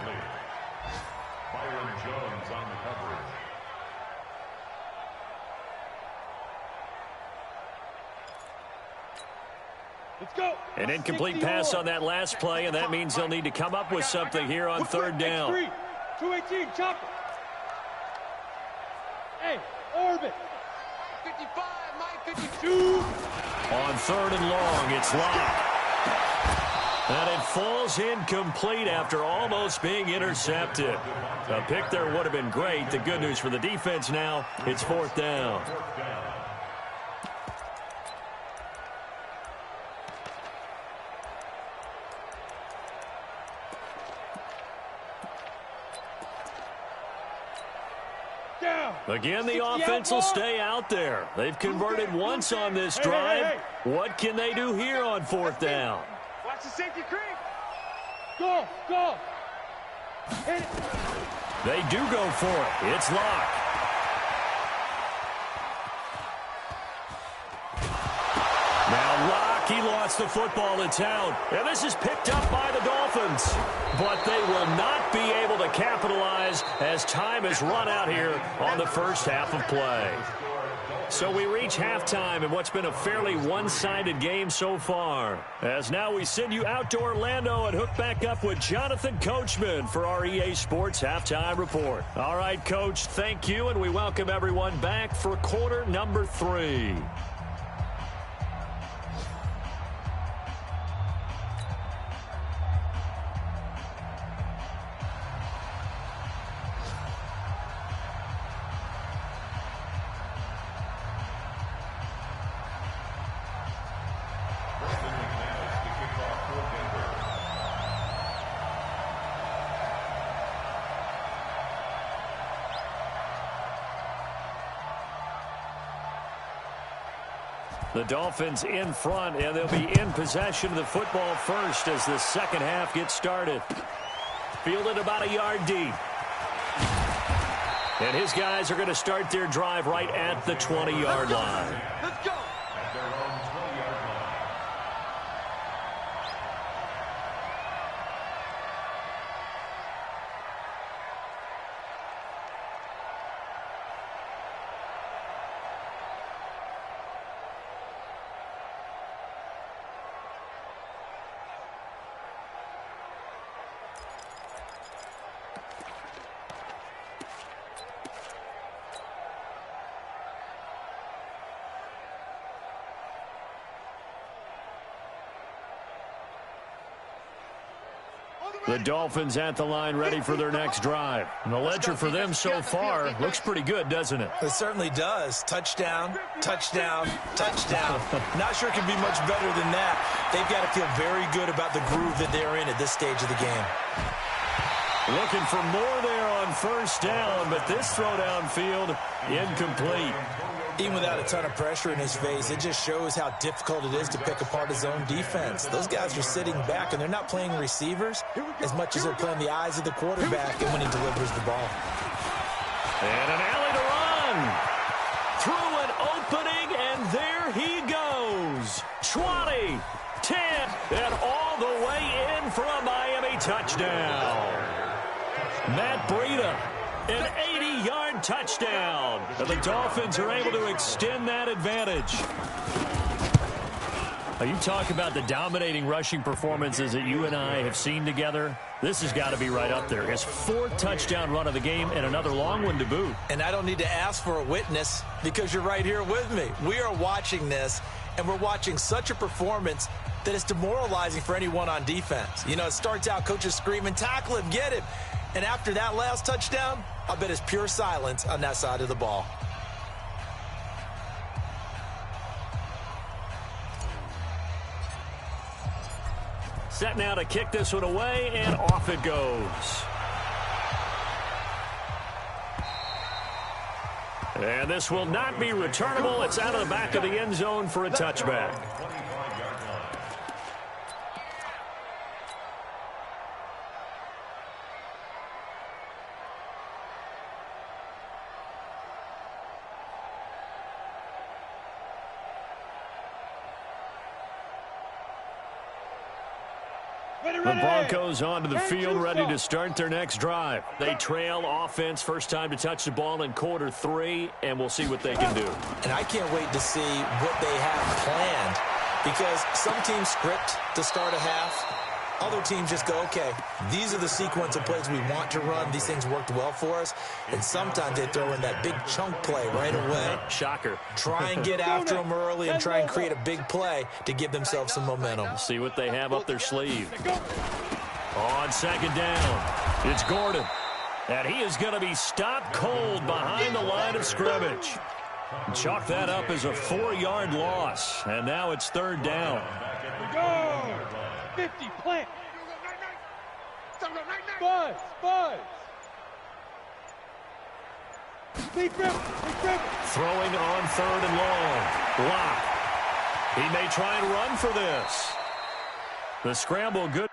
Byron Jones on the coverage. Let's go. An incomplete pass on that last play, and that means they'll need to come up with something here on 3rd down. 218, chop it. Hey, orbit. 55, Mike, 52. On 3rd and long, it's Locke. And it falls incomplete after almost being intercepted. A pick there would have been great. The good news for the defense now, it's 4th down. Again, the offense will stay out there. They've converted once on this drive. What can they do here on 4th down? Watch the safety creep. Go, go. Hit it. They do go for it. It's Locke. Now Locke, he lost the football. It's out. And this is picked up by the Dolphins. But they will not be able to capitalize as time has run out here on the first half of play. So we reach halftime in what's been a fairly one-sided game so far. As now we send you out to Orlando and hook back up with Jonathan Coachman for our EA Sports Halftime Report. All right, Coach, thank you, and we welcome everyone back for quarter number 3. The Dolphins in front, and they'll be in possession of the football first as the second half gets started. Fielded about a yard deep. And his guys are going to start their drive right at the 20-yard line. Let's go. At their own 20-yard line. The Dolphins at the line ready for their next drive. And the ledger for them so far looks pretty good, doesn't it? It certainly does. Touchdown, touchdown, touchdown. Not sure it can be much better than that. They've got to feel very good about the groove that they're in at this stage of the game. Looking for more there on first down, but this throw downfield incomplete. Even without a ton of pressure in his face, it just shows how difficult it is to pick apart his own defense. Those guys are sitting back, and they're not playing receivers as much as they're playing the eyes of the quarterback and when he delivers the ball. And an alley to run. Through an opening, and there he goes. 20, 10, and all the way in for a Miami touchdown. Matt Breida, an 80-yard touchdown. And the Dolphins are able to extend that advantage. Now, you talk about the dominating rushing performances that you and I have seen together. This has got to be right up there. His 4th touchdown run of the game and another long one to boot. And I don't need to ask for a witness because you're right here with me. We are watching this, and we're watching such a performance that is demoralizing for anyone on defense. You know, it starts out coaches screaming, tackle him, get him. And after that last touchdown, I bet it's pure silence on that side of the ball. Set now to kick this one away, and off it goes. And this will not be returnable. It's out of the back of the end zone for a touchback. The Broncos onto the field, ready to start their next drive. They trail offense, first time to touch the ball in quarter 3, and we'll see what they can do. And I can't wait to see what they have planned, because some teams script to start a half. Other teams just go, okay, these are the sequence of plays we want to run. These things worked well for us. And sometimes they throw in that big chunk play right away. Shocker. Try and get after them early and try and create a big play to give themselves some momentum. See what they have up their sleeve. On second down, it's Gordon. And he is going to be stopped cold behind the line of scrimmage. Chalk that up as a 4-yard loss. And now it's third down. Go! 50, plant. Buzz, buzz. Deep grip, deep grip. Throwing on third and long. Block. He may try and run for this. The scramble good.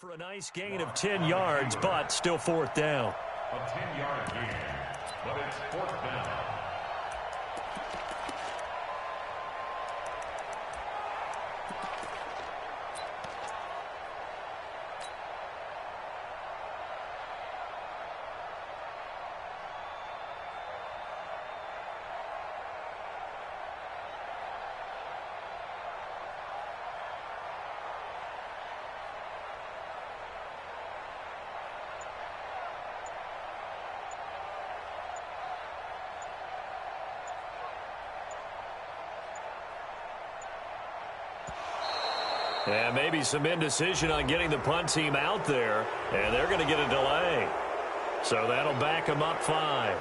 For a nice gain of 10 yards, but still fourth down. A 10-yard gain, but it's fourth down. And maybe some indecision on getting the punt team out there, and they're going to get a delay. So that'll back them up 5.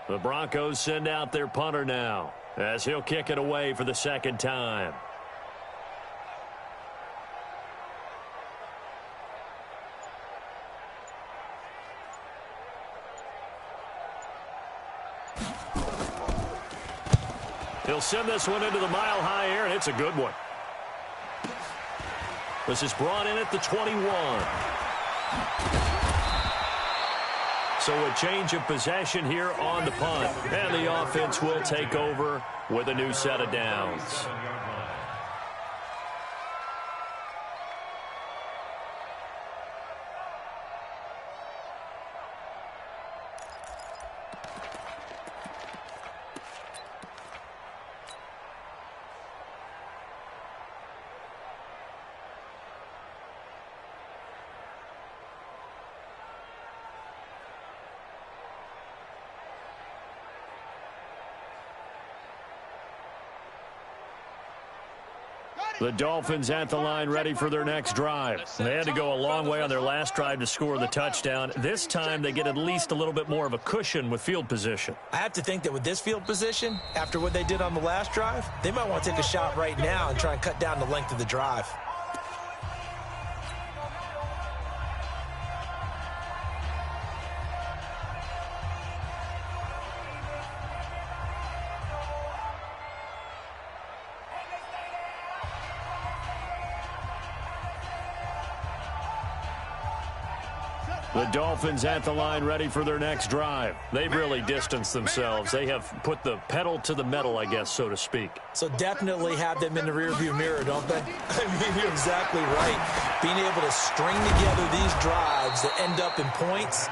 The Broncos send out their punter now, as he'll kick it away for the second time. He'll send this one into the mile-high air, and it's a good one. This is brought in at the 21. So a change of possession here on the punt. And the offense will take over with a new set of downs. The Dolphins at the line, ready for their next drive. They had to go a long way on their last drive to score the touchdown. This time they get at least a little bit more of a cushion with field position. I have to think that with this field position, after what they did on the last drive, they might want to take a shot right now and try and cut down the length of the drive. The Dolphins at the line, ready for their next drive. They've really distanced themselves. They have put the pedal to the metal, I guess, so to speak. So definitely have them in the rearview mirror, don't they? I mean, you're exactly right. Being able to string together these drives that end up in points,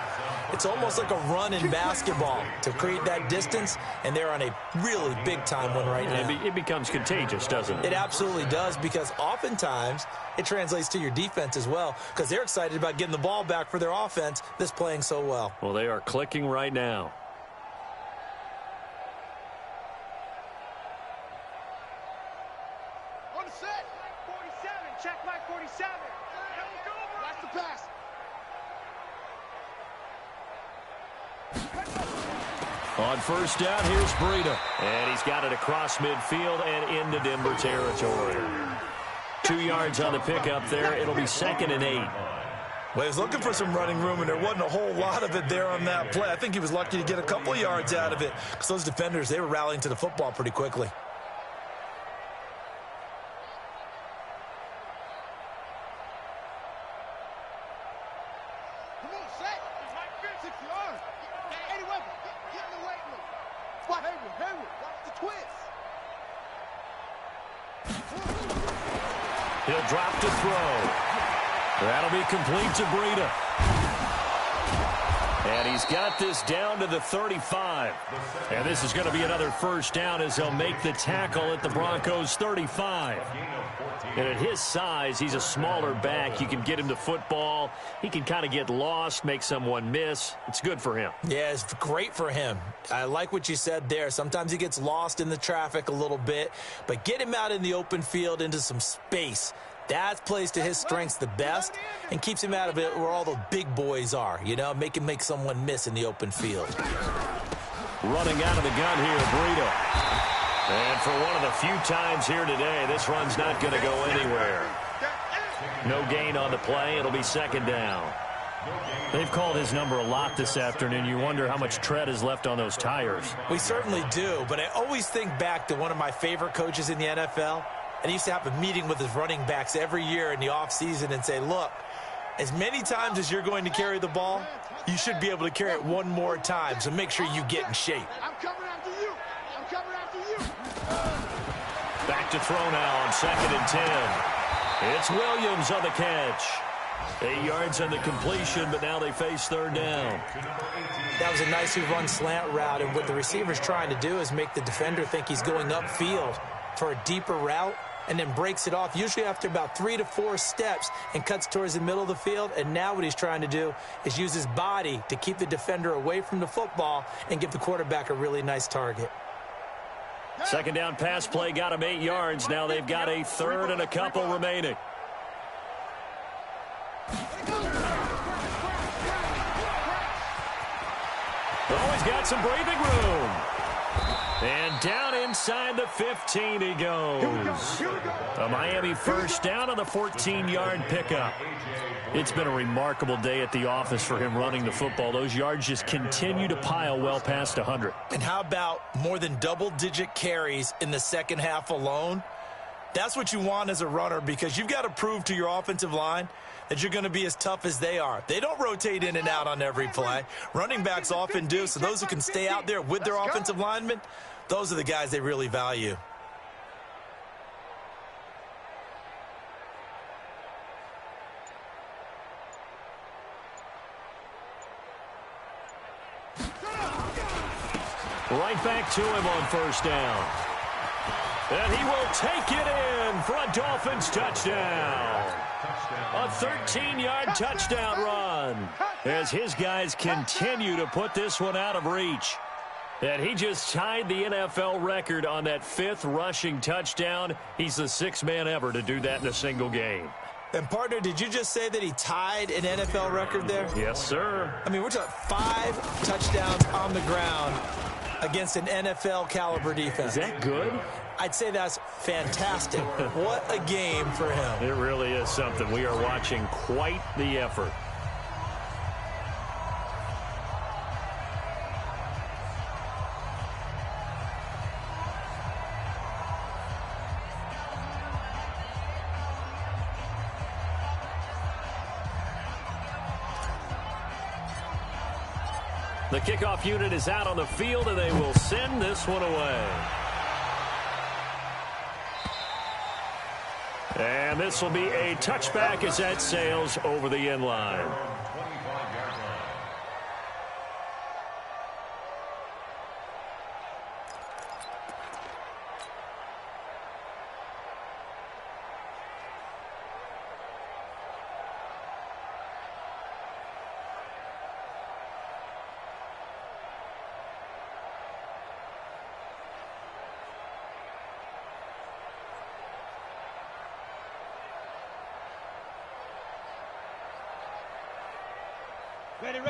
it's almost like a run in basketball to create that distance, and they're on a really big-time one right now. It becomes contagious, doesn't it? It absolutely does, because oftentimes it translates to your defense as well, because they're excited about getting the ball back for their offense that's playing so well. Well, they are clicking right now. On the set. 47. Check Mike 47. Watch the pass. On first down, here's Breida. And he's got it across midfield and into Denver territory. 2 yards on the pickup there. It'll be 2nd and 8. Well, he was looking for some running room, and there wasn't a whole lot of it there on that play. I think he was lucky to get a couple yards out of it, because those defenders, they were rallying to the football pretty quickly. Come on, set. 6 yards. Eddie Weber, get in the weight room. Spot Hayward, watch the twist. He'll drop to throw. That'll be complete to Breida. And he's got this down to the 35. And this is going to be another first down as they'll make the tackle at the Broncos' 35. And at his size, he's a smaller back. You can get him to football. He can kind of get lost, make someone miss. It's good for him. Yeah, it's great for him. I like what you said there. Sometimes he gets lost in the traffic a little bit. But get him out in the open field into some space. That plays to his strengths the best and keeps him out of it where all the big boys are, you know, make him make someone miss in the open field. Running out of the gun here, Breida. And for one of the few times here today, this run's not going to go anywhere. No gain on the play. It'll be second down. They've called his number a lot this afternoon. You wonder how much tread is left on those tires. We certainly do, but I always think back to one of my favorite coaches in the NFL. And he used to have a meeting with his running backs every year in the offseason and say, look, as many times as you're going to carry the ball, you should be able to carry it one more time, so make sure you get in shape. I'm coming after you. I'm coming after you. Back to throw now on 2nd and 10. It's Williams on the catch. 8 yards on the completion, but now they face third down. That was a nicely run slant route, and what the receiver's trying to do is make the defender think he's going upfield for a deeper route, and then breaks it off, usually after about 3 to 4 steps, and cuts towards the middle of the field. And now what he's trying to do is use his body to keep the defender away from the football and give the quarterback a really nice target. Second down pass play got him 8 yards. Now they've got a third and a couple remaining. Always got some breathing room. And down inside the 15 he goes. A Miami first down on the 14-yard pickup. It's been a remarkable day at the office for him running the football. Those yards just continue to pile well past 100. And how about more than double-digit carries in the second half alone? That's what you want as a runner, because you've got to prove to your offensive line that you're going to be as tough as they are. They don't rotate in and out on every play. Running backs often do, so those who can stay out there with their offensive linemen, those are the guys they really value. Right back to him on first down. And he will take it in for a Dolphins touchdown. A 13-yard touchdown run as his guys continue to put this one out of reach. And he just tied the NFL record on that 5th rushing touchdown. He's the 6th man ever to do that in a single game. And, partner, did you just say that he tied an NFL record there? Yes, sir. I mean, we're talking 5 touchdowns on the ground against an NFL-caliber defense. Is that good? I'd say that's fantastic. What a game for him. It really is something. We are watching quite the effort. The kickoff unit is out on the field, and they will send this one away. And this will be a touchback as that sails over the end line.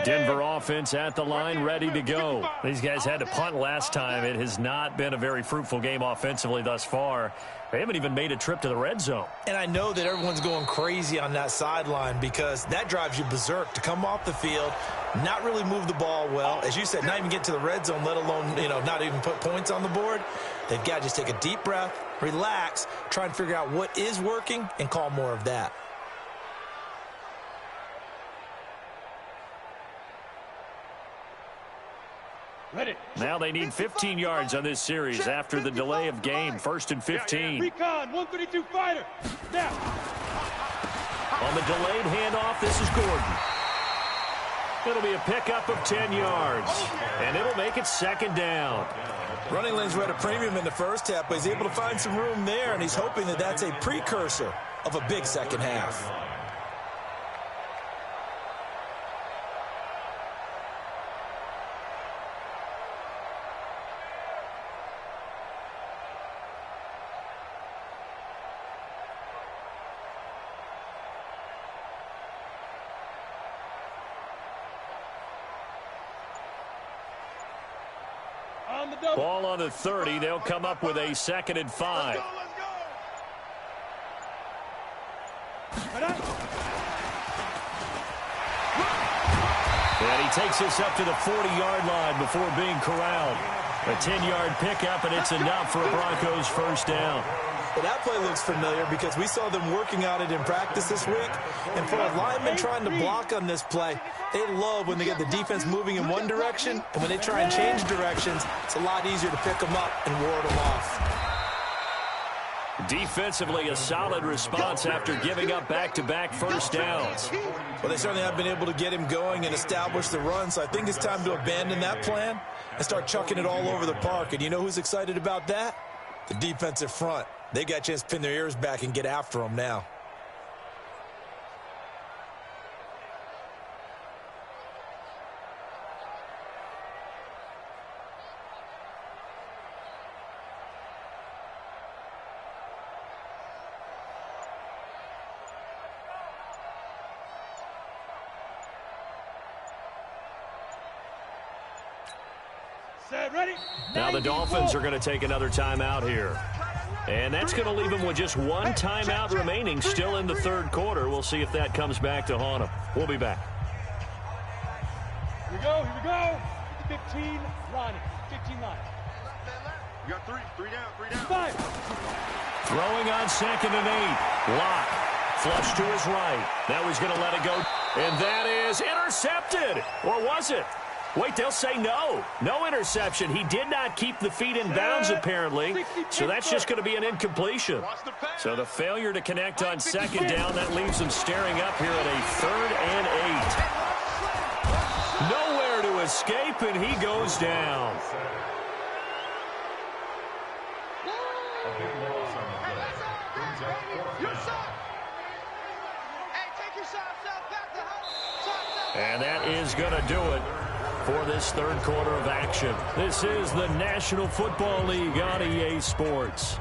Denver offense at the line, ready to go. These guys had to punt last time. It has not been a very fruitful game offensively thus far. They haven't even made a trip to the red zone. And I know that everyone's going crazy on that sideline because that drives you berserk to come off the field, not really move the ball well. As you said, not even get to the red zone, let alone, not even put points on the board. They've got to just take a deep breath, relax, try and figure out what is working and call more of that. Now they need 15 yards on this series after the delay of game. 1st and 15. Recon, 132 fighter. Now. On the delayed handoff, this is Gordon. It'll be a pickup of 10 yards, and it'll make it second down. Running lanes were at a premium in the first half, but he's able to find some room there, and he's hoping that that's a precursor of a big second half. Ball on the 30. They'll come up with a 2nd and 5. And he takes this up to the 40-yard line before being corralled. A 10-yard pickup, and it's enough for a Broncos first down. Well, that play looks familiar because we saw them working on it in practice this week. And for a lineman trying to block on this play, they love when they get the defense moving in one direction, and when they try and change directions, it's a lot easier to pick them up and ward them off. Defensively, a solid response after giving up back-to-back first downs. Well, they certainly have been able to get him going and establish the run, so I think it's time to abandon that plan and start chucking it all over the park. And you know who's excited about that? The defensive front. They got a chance to pin their ears back and get after them now. Now the Dolphins are going to take another timeout here. And that's going to leave them with just one timeout remaining still in the third quarter. We'll see if that comes back to haunt them. We'll be back. Here we go, here we go. 15 line. 15 line. You got three down. 5. Throwing on 2nd and 8. Lock. Flush to his right. Now he's going to let it go. And that is intercepted. Or was it? Wait, they'll say no. No interception. He did not keep the feet in bounds, apparently. So that's just going to be an incompletion. So the failure to connect on 2nd down, that leaves them staring up here at a 3rd and 8. Nowhere to escape, and he goes down. And that is going to do it for this third quarter of action. This is the National Football League on EA Sports.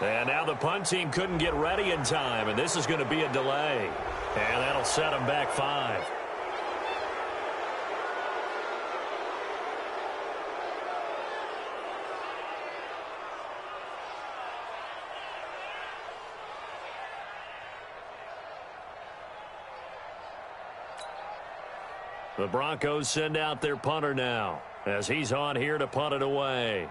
And now the punt team couldn't get ready in time, and this is going to be a delay. And that'll set them back 5. The Broncos send out their punter now, as he's on here to punt it away.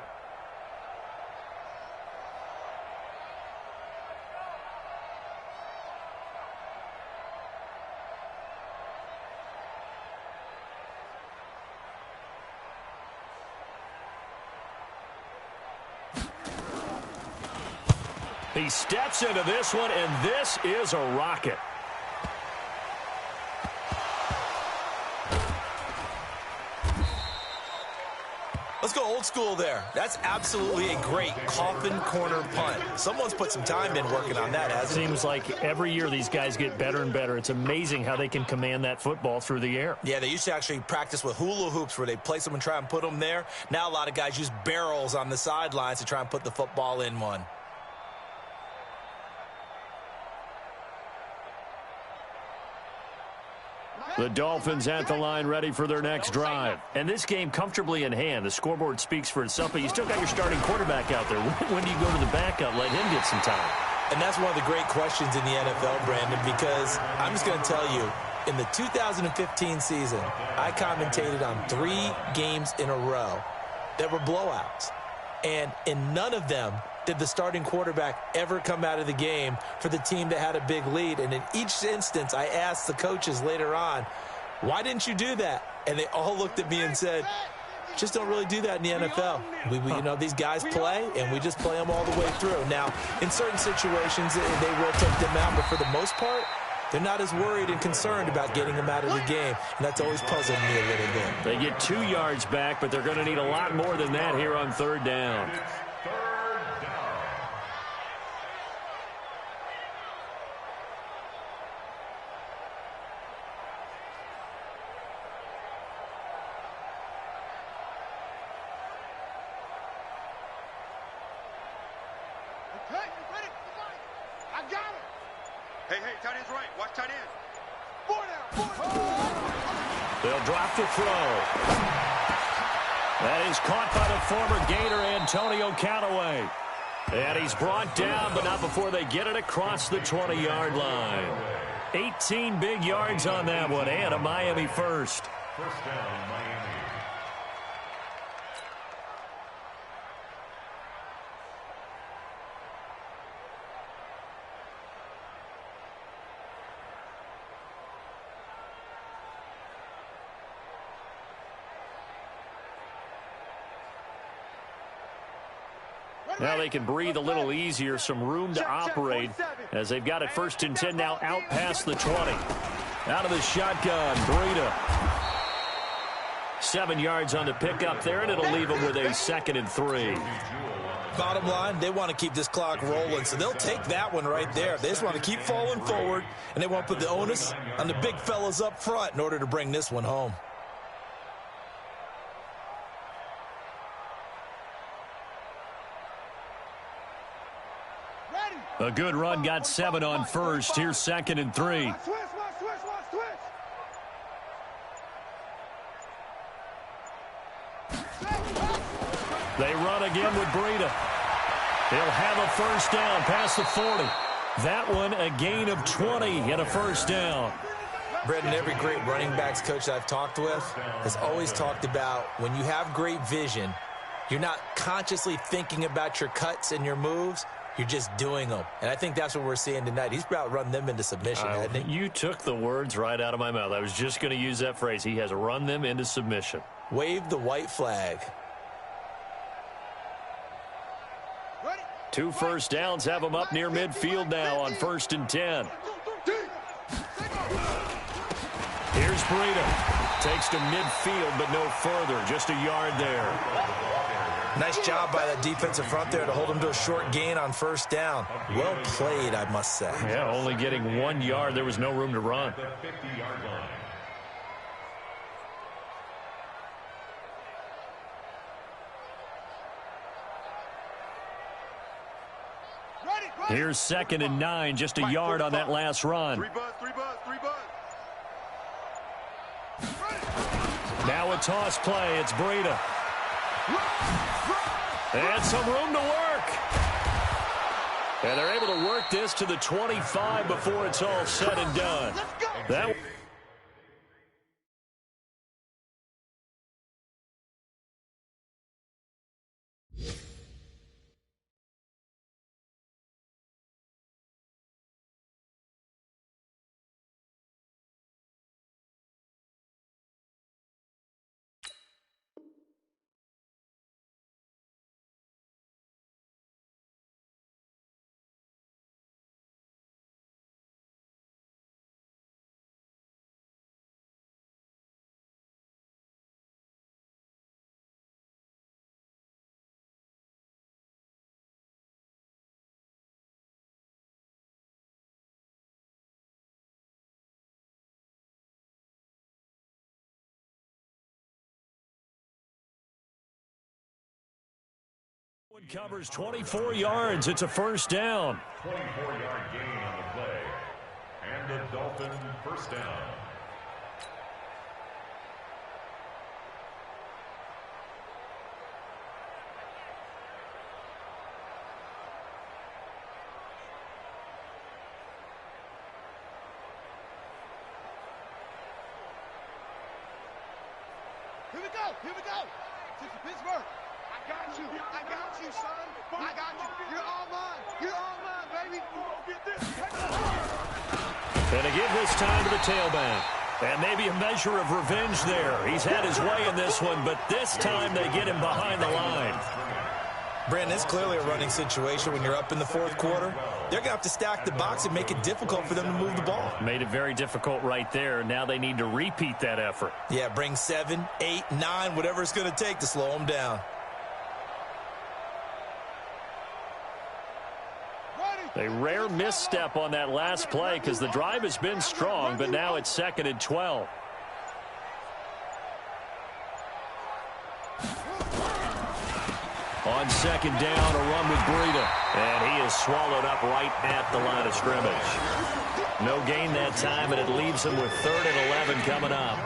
He steps into this one, and this is a rocket. Let's go old school there. That's absolutely a great coffin corner punt. Someone's put some time in working on that, hasn't it? Seems like every year these guys get better and better. It's amazing how they can command that football through the air. Yeah, they used to actually practice with hula hoops where they place them and try and put them there. Now a lot of guys use barrels on the sidelines to try and put the football in one. The Dolphins at the line ready for their next drive. And this game comfortably in hand. The scoreboard speaks for itself, but you still got your starting quarterback out there. When do you go to the backup? Let him get some time. And that's one of the great questions in the NFL, Brandon, because I'm just going to tell you, in the 2015 season, I commentated on 3 games in a row that were blowouts. And in none of them did the starting quarterback ever come out of the game for the team that had a big lead. And in each instance, I asked the coaches later on, why didn't you do that? And they all looked at me and said, just don't really do that in the NFL. You know, these guys play, and we just play them all the way through. Now, in certain situations, they will take them out, but for the most part, they're not as worried and concerned about getting them out of the game, and that's always puzzled me a little bit. They get 2 yards back, but they're going to need a lot more than that here on 3rd down. Tight end's right. Watch tight end. They'll drop to throw. That is caught by the former Gator, Antonio Callaway. And he's brought down, but not before they get it across the 20-yard line. 18 big yards on that one, and a Miami first. First down, Miami. Now they can breathe a little easier, some room to operate as they've got it 1st and 10 now out past the 20. Out of the shotgun, Breida. 7 yards on the pickup there, and it'll leave them with a 2nd and 3. Bottom line, they want to keep this clock rolling, so they'll take that one right there. They just want to keep falling forward, and they want to put the onus on the big fellas up front in order to bring this one home. A good run, got 7 on first. Here's 2nd and 3. They run again with Breida. He'll have a first down past the 40. That one a gain of 20 and a first down. Brendan, every great running backs coach I've talked with has always talked about when you have great vision, you're not consciously thinking about your cuts and your moves. You're just doing them. And I think that's what we're seeing tonight. He's about run them into submission, hasn't he? You took the words right out of my mouth. I was just going to use that phrase. He has run them into submission. Wave the white flag. 2 first downs have them up near midfield now on 1st and 10. Here's Breida. Takes to midfield, but no further. Just a yard there. Nice job by that defensive front there to hold him to a short gain on 1st down. Well played, I must say. Yeah, only getting 1 yard. There was no room to run. The 50-yard line. Here's 2nd and 9, just a yard on that last run. 3 buzz. Now a toss play. It's Breida. And some room to work. And they're able to work this to the 25 before it's all said and done. That covers 24 yards. It's a first down. 24-yard gain on the play. And the Dolphin first down. Here we go. Here we go. Pittsburgh. I got you, son. I got you. You're all mine. You're all mine, baby. And to give this time to the tailback. And maybe a measure of revenge there. He's had his way in this one, but this time they get him behind the line. Brandon, it's clearly a running situation when you're up in the fourth quarter. They're going to have to stack the box and make it difficult for them to move the ball. Made it very difficult right there. Now they need to repeat that effort. Yeah, bring 7, 8, 9, whatever it's going to take to slow them down. A rare misstep on that last play because the drive has been strong, but now it's 2nd and 12. On 2nd down, a run with Breida. And he is swallowed up right at the line of scrimmage. No gain that time, and it leaves him with 3rd and 11 coming up.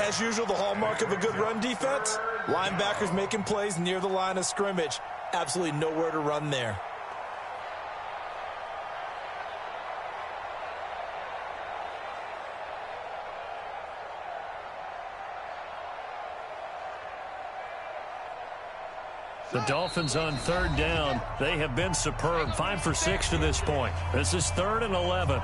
As usual, the hallmark of a good run defense, linebackers making plays near the line of scrimmage. Absolutely nowhere to run there. The Dolphins on 3rd down. They have been superb. 5 for 6 to this point. This is 3rd and 11.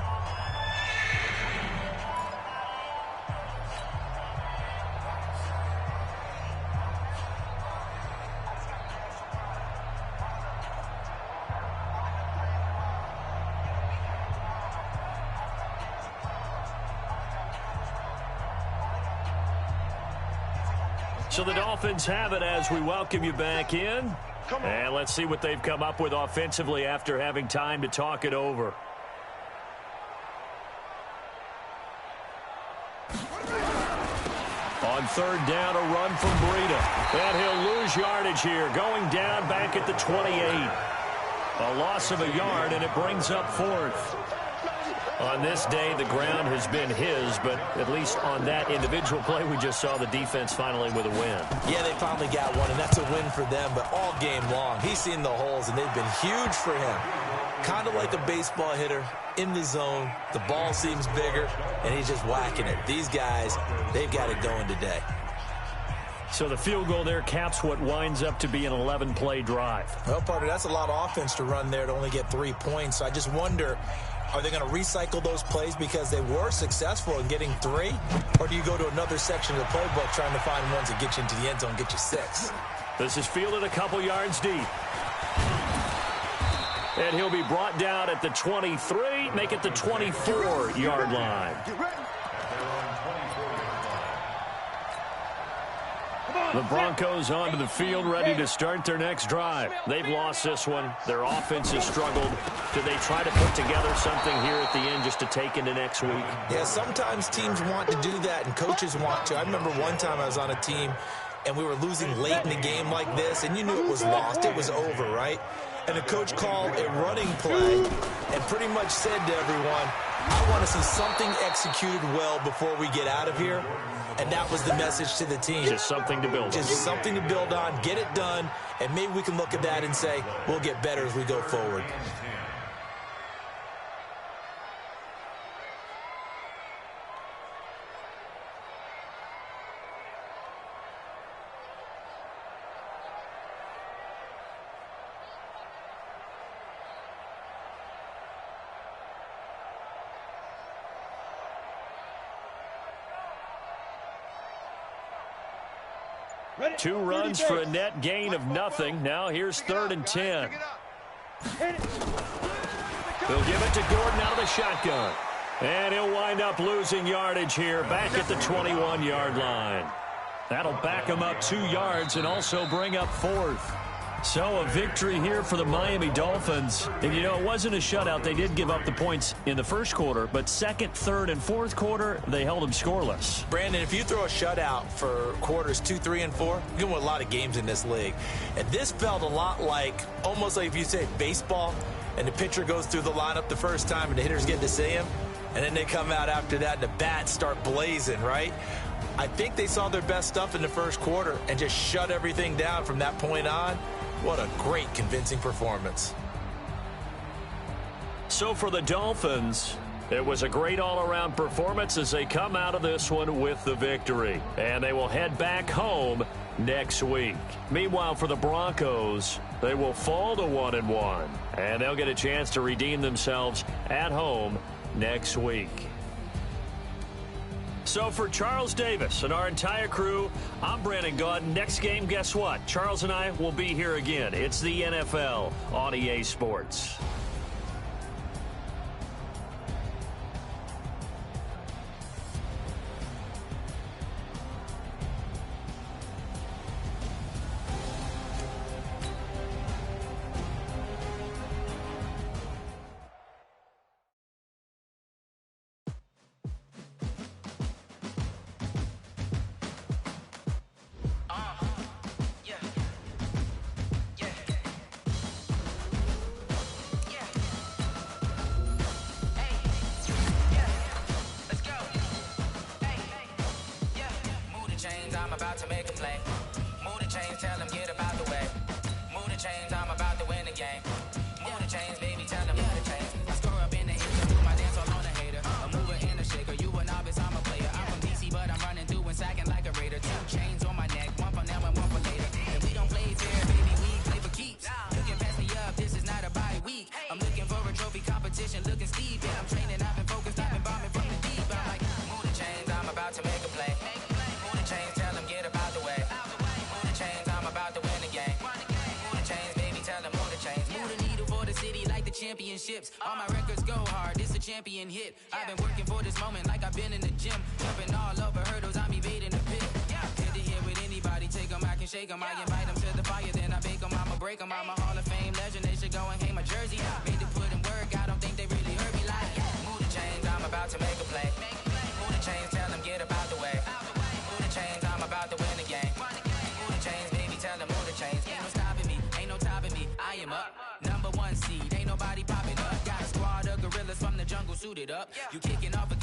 So the Dolphins have it as we welcome you back in. And let's see what they've come up with offensively after having time to talk it over. On 3rd down, a run from Breida. And he'll lose yardage here, going down back at the 28. A loss of a yard, and it brings up 4th. On this day, the ground has been his, but at least on that individual play, we just saw the defense finally with a win. Yeah, they finally got one, and that's a win for them, but all game long, he's seen the holes, and they've been huge for him. Kind of like a baseball hitter in the zone. The ball seems bigger, and he's just whacking it. These guys, they've got it going today. So the field goal there caps what winds up to be an 11-play drive. Well, partner, that's a lot of offense to run there to only get 3 points. So I just wonder, are they going to recycle those plays because they were successful in getting 3? Or do you go to another section of the playbook trying to find ones that get you into the end zone, get you 6? This is fielded a couple yards deep. And he'll be brought down at the 23, make it the 24-yard line. The Broncos onto the field, ready to start their next drive. They've lost this one. Their offense has struggled. Do they try to put together something here at the end just to take into next week? Yeah, sometimes teams want to do that, and coaches want to. I remember one time I was on a team, and we were losing late in the game like this, and you knew it was lost. It was over, right? And the coach called a running play and pretty much said to everyone, I want to see something executed well before we get out of here. And that was the message to the team. Just something to build on. Just something to build on, get it done, and maybe we can look at that and say, we'll get better as we go forward. Two runs for a net gain of nothing. Now here's 3rd and 10. They'll give it to Gordon out of the shotgun. And he'll wind up losing yardage here back at the 21-yard line. That'll back him up 2 yards and also bring up 4th. So a victory here for the Miami Dolphins. And, you know, it wasn't a shutout. They did give up the points in the first quarter, but 2nd, 3rd, and 4th quarter, they held them scoreless. Brandon, if you throw a shutout for quarters 2, 3, and 4, you can win a lot of games in this league. And this felt a lot like, almost like if you say baseball, and the pitcher goes through the lineup the first time and the hitters get to see him, and then they come out after that and the bats start blazing, right? I think they saw their best stuff in the first quarter and just shut everything down from that point on. What a great, convincing performance. So for the Dolphins, It was a great all-around performance as they come out of this one with the victory. And they will head back home next week. Meanwhile, for the Broncos, they will fall to 1-1. And they'll get a chance to redeem themselves at home next week. So for Charles Davis and our entire crew, I'm Brandon Gaudin. Next game, guess what? Charles and I will be here again. It's the NFL on EA Sports. I'm about to make a play. Move the chains, tell them get about the way. Move the chains, I'm about to win the game. Move the chains, baby, tell them move the chains. I score up in the end, do my dance all on a hater. A mover and a shaker, you a novice, I'm a player. I'm from DC, but I'm running through and sacking like a raider. 2 chains on my neck, one for now and one for later. And we don't play fair, baby, we play for keeps. You can pass me up, this is not a bye week. I'm looking for a trophy competition, looking steep. Yeah, I'm training, I've been focused, I've been bombing from the deep. I'm like, move the chains, I'm about to make a play. Move the chains, tell them get about the way. Move the chains, I'm about to win the game. Move the chains, baby, tell them move the chains. Move the needle for the city like the championships. All my records go hard, this a champion hit. I've been working for this moment like I've been in the gym. Jumping all over hurdles, I'm evading the pit. Head to head with anybody, take them, I can shake them. I invite them to the fire, then I bake them, I'ma break them. I'm a Hall of Fame legend, they should go and hang my jersey. Made to put in work, I don't think they really heard me like. Move the chains, I'm about to make a play. Move the chains, tell them get about the way. Move the chains, I'm about to win the game. Move the chains, baby, tell them move the chains. Ain't no stopping me, ain't no topping me. I am up, number 1 seed, ain't nobody popping up. Got a squad of gorillas from the jungle suited up. You kicking off a